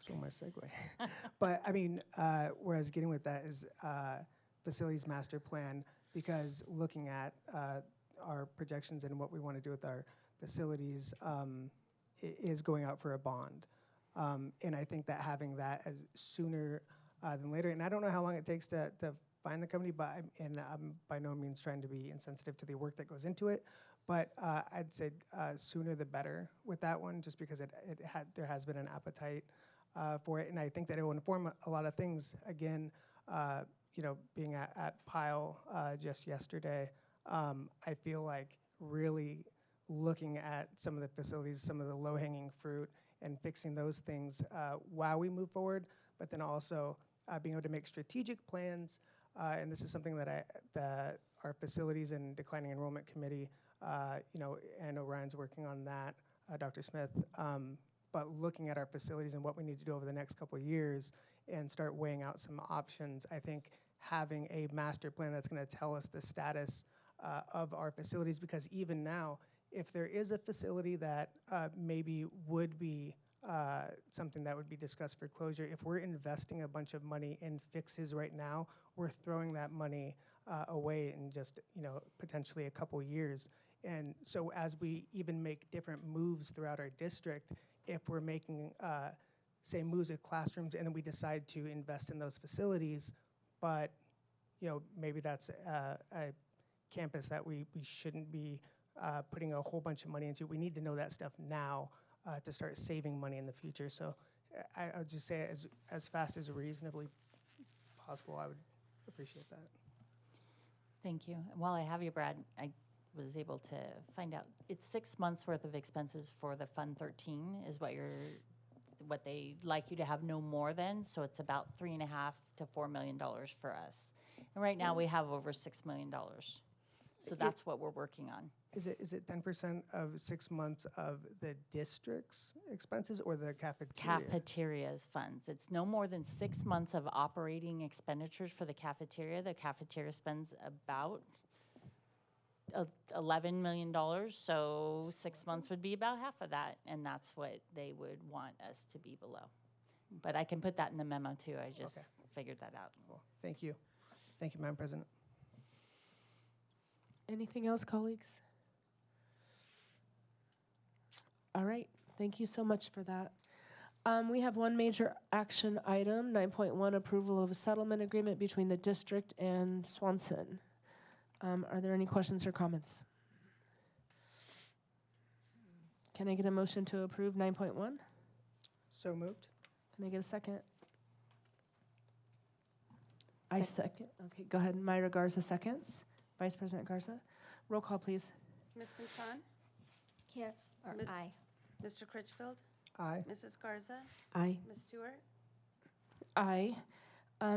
segue. But I mean, where I was getting with that is facilities master plan, because looking at our projections and what we want to do with our facilities is going out for a bond. And I think that having that as sooner than later, and I don't know how long it takes to find the company, but I'm by no means trying to be insensitive to the work that goes into it, but I'd say sooner the better with that one, just because there has been an appetite for it, and I think that it will inform a lot of things. Again, you know, being at Pile just yesterday, I feel like really looking at some of the facilities, some of the low-hanging fruit, and fixing those things while we move forward, but then also being able to make strategic plans. And this is something that our facilities and declining enrollment committee, you know, I know Ryan's working on that, Dr. Smith, but looking at our facilities and what we need to do over the next couple of years and start weighing out some options. I think having a master plan that's going to tell us the status of our facilities, because even now, if there is a facility that maybe would be something that would be discussed for closure, if we're investing a bunch of money in fixes right now, we're throwing that money away in just, you know, potentially a couple years. And so as we even make different moves throughout our district, if we're making, say, moves at classrooms and then we decide to invest in those facilities, but, you know, maybe that's a campus that we shouldn't be putting a whole bunch of money into. We need to know that stuff now to start saving money in the future. So I would just say as fast as reasonably possible, I would appreciate that. Thank you. While I have you, Brad, I was able to find out it's 6 months worth of expenses for the Fund 13 is what they like you to have no more than. So it's about $3.5 to $4 million for us. And right now we have over $6 million. So that's what we're working on. Is it 10% of 6 months of the district's expenses or the cafeteria? Cafeteria's funds. It's no more than 6 months of operating expenditures for the cafeteria. The cafeteria spends about $11 million, so 6 months would be about half of that, and that's what they would want us to be below. But I can put that in the memo too. I just figured that out. Cool. Thank you. Thank you, Madam President. Anything else, colleagues? All right, thank you so much for that. We have one major action item, 9.1, approval of a settlement agreement between the district and Swanson. Are there any questions or comments? Can I get a motion to approve 9.1? So moved. Can I get a second? I second. Okay, go ahead. Myra Garza seconds. Vice President Garza. Roll call, please. Ms. Cintron? Here, or Mi- aye. Mr. Critchfield? Aye. Mrs. Garza? Aye. Ms. Stewart? Aye.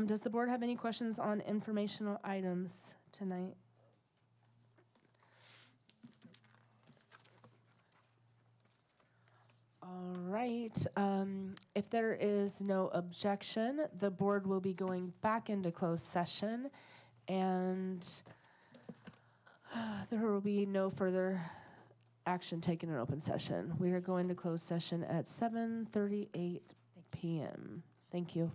Does the board have any questions on informational items tonight? All right. If there is no objection, the board will be going back into closed session, and there will be no further action taken in open session. We are going to closed session at 7:38 p.m. Thank you.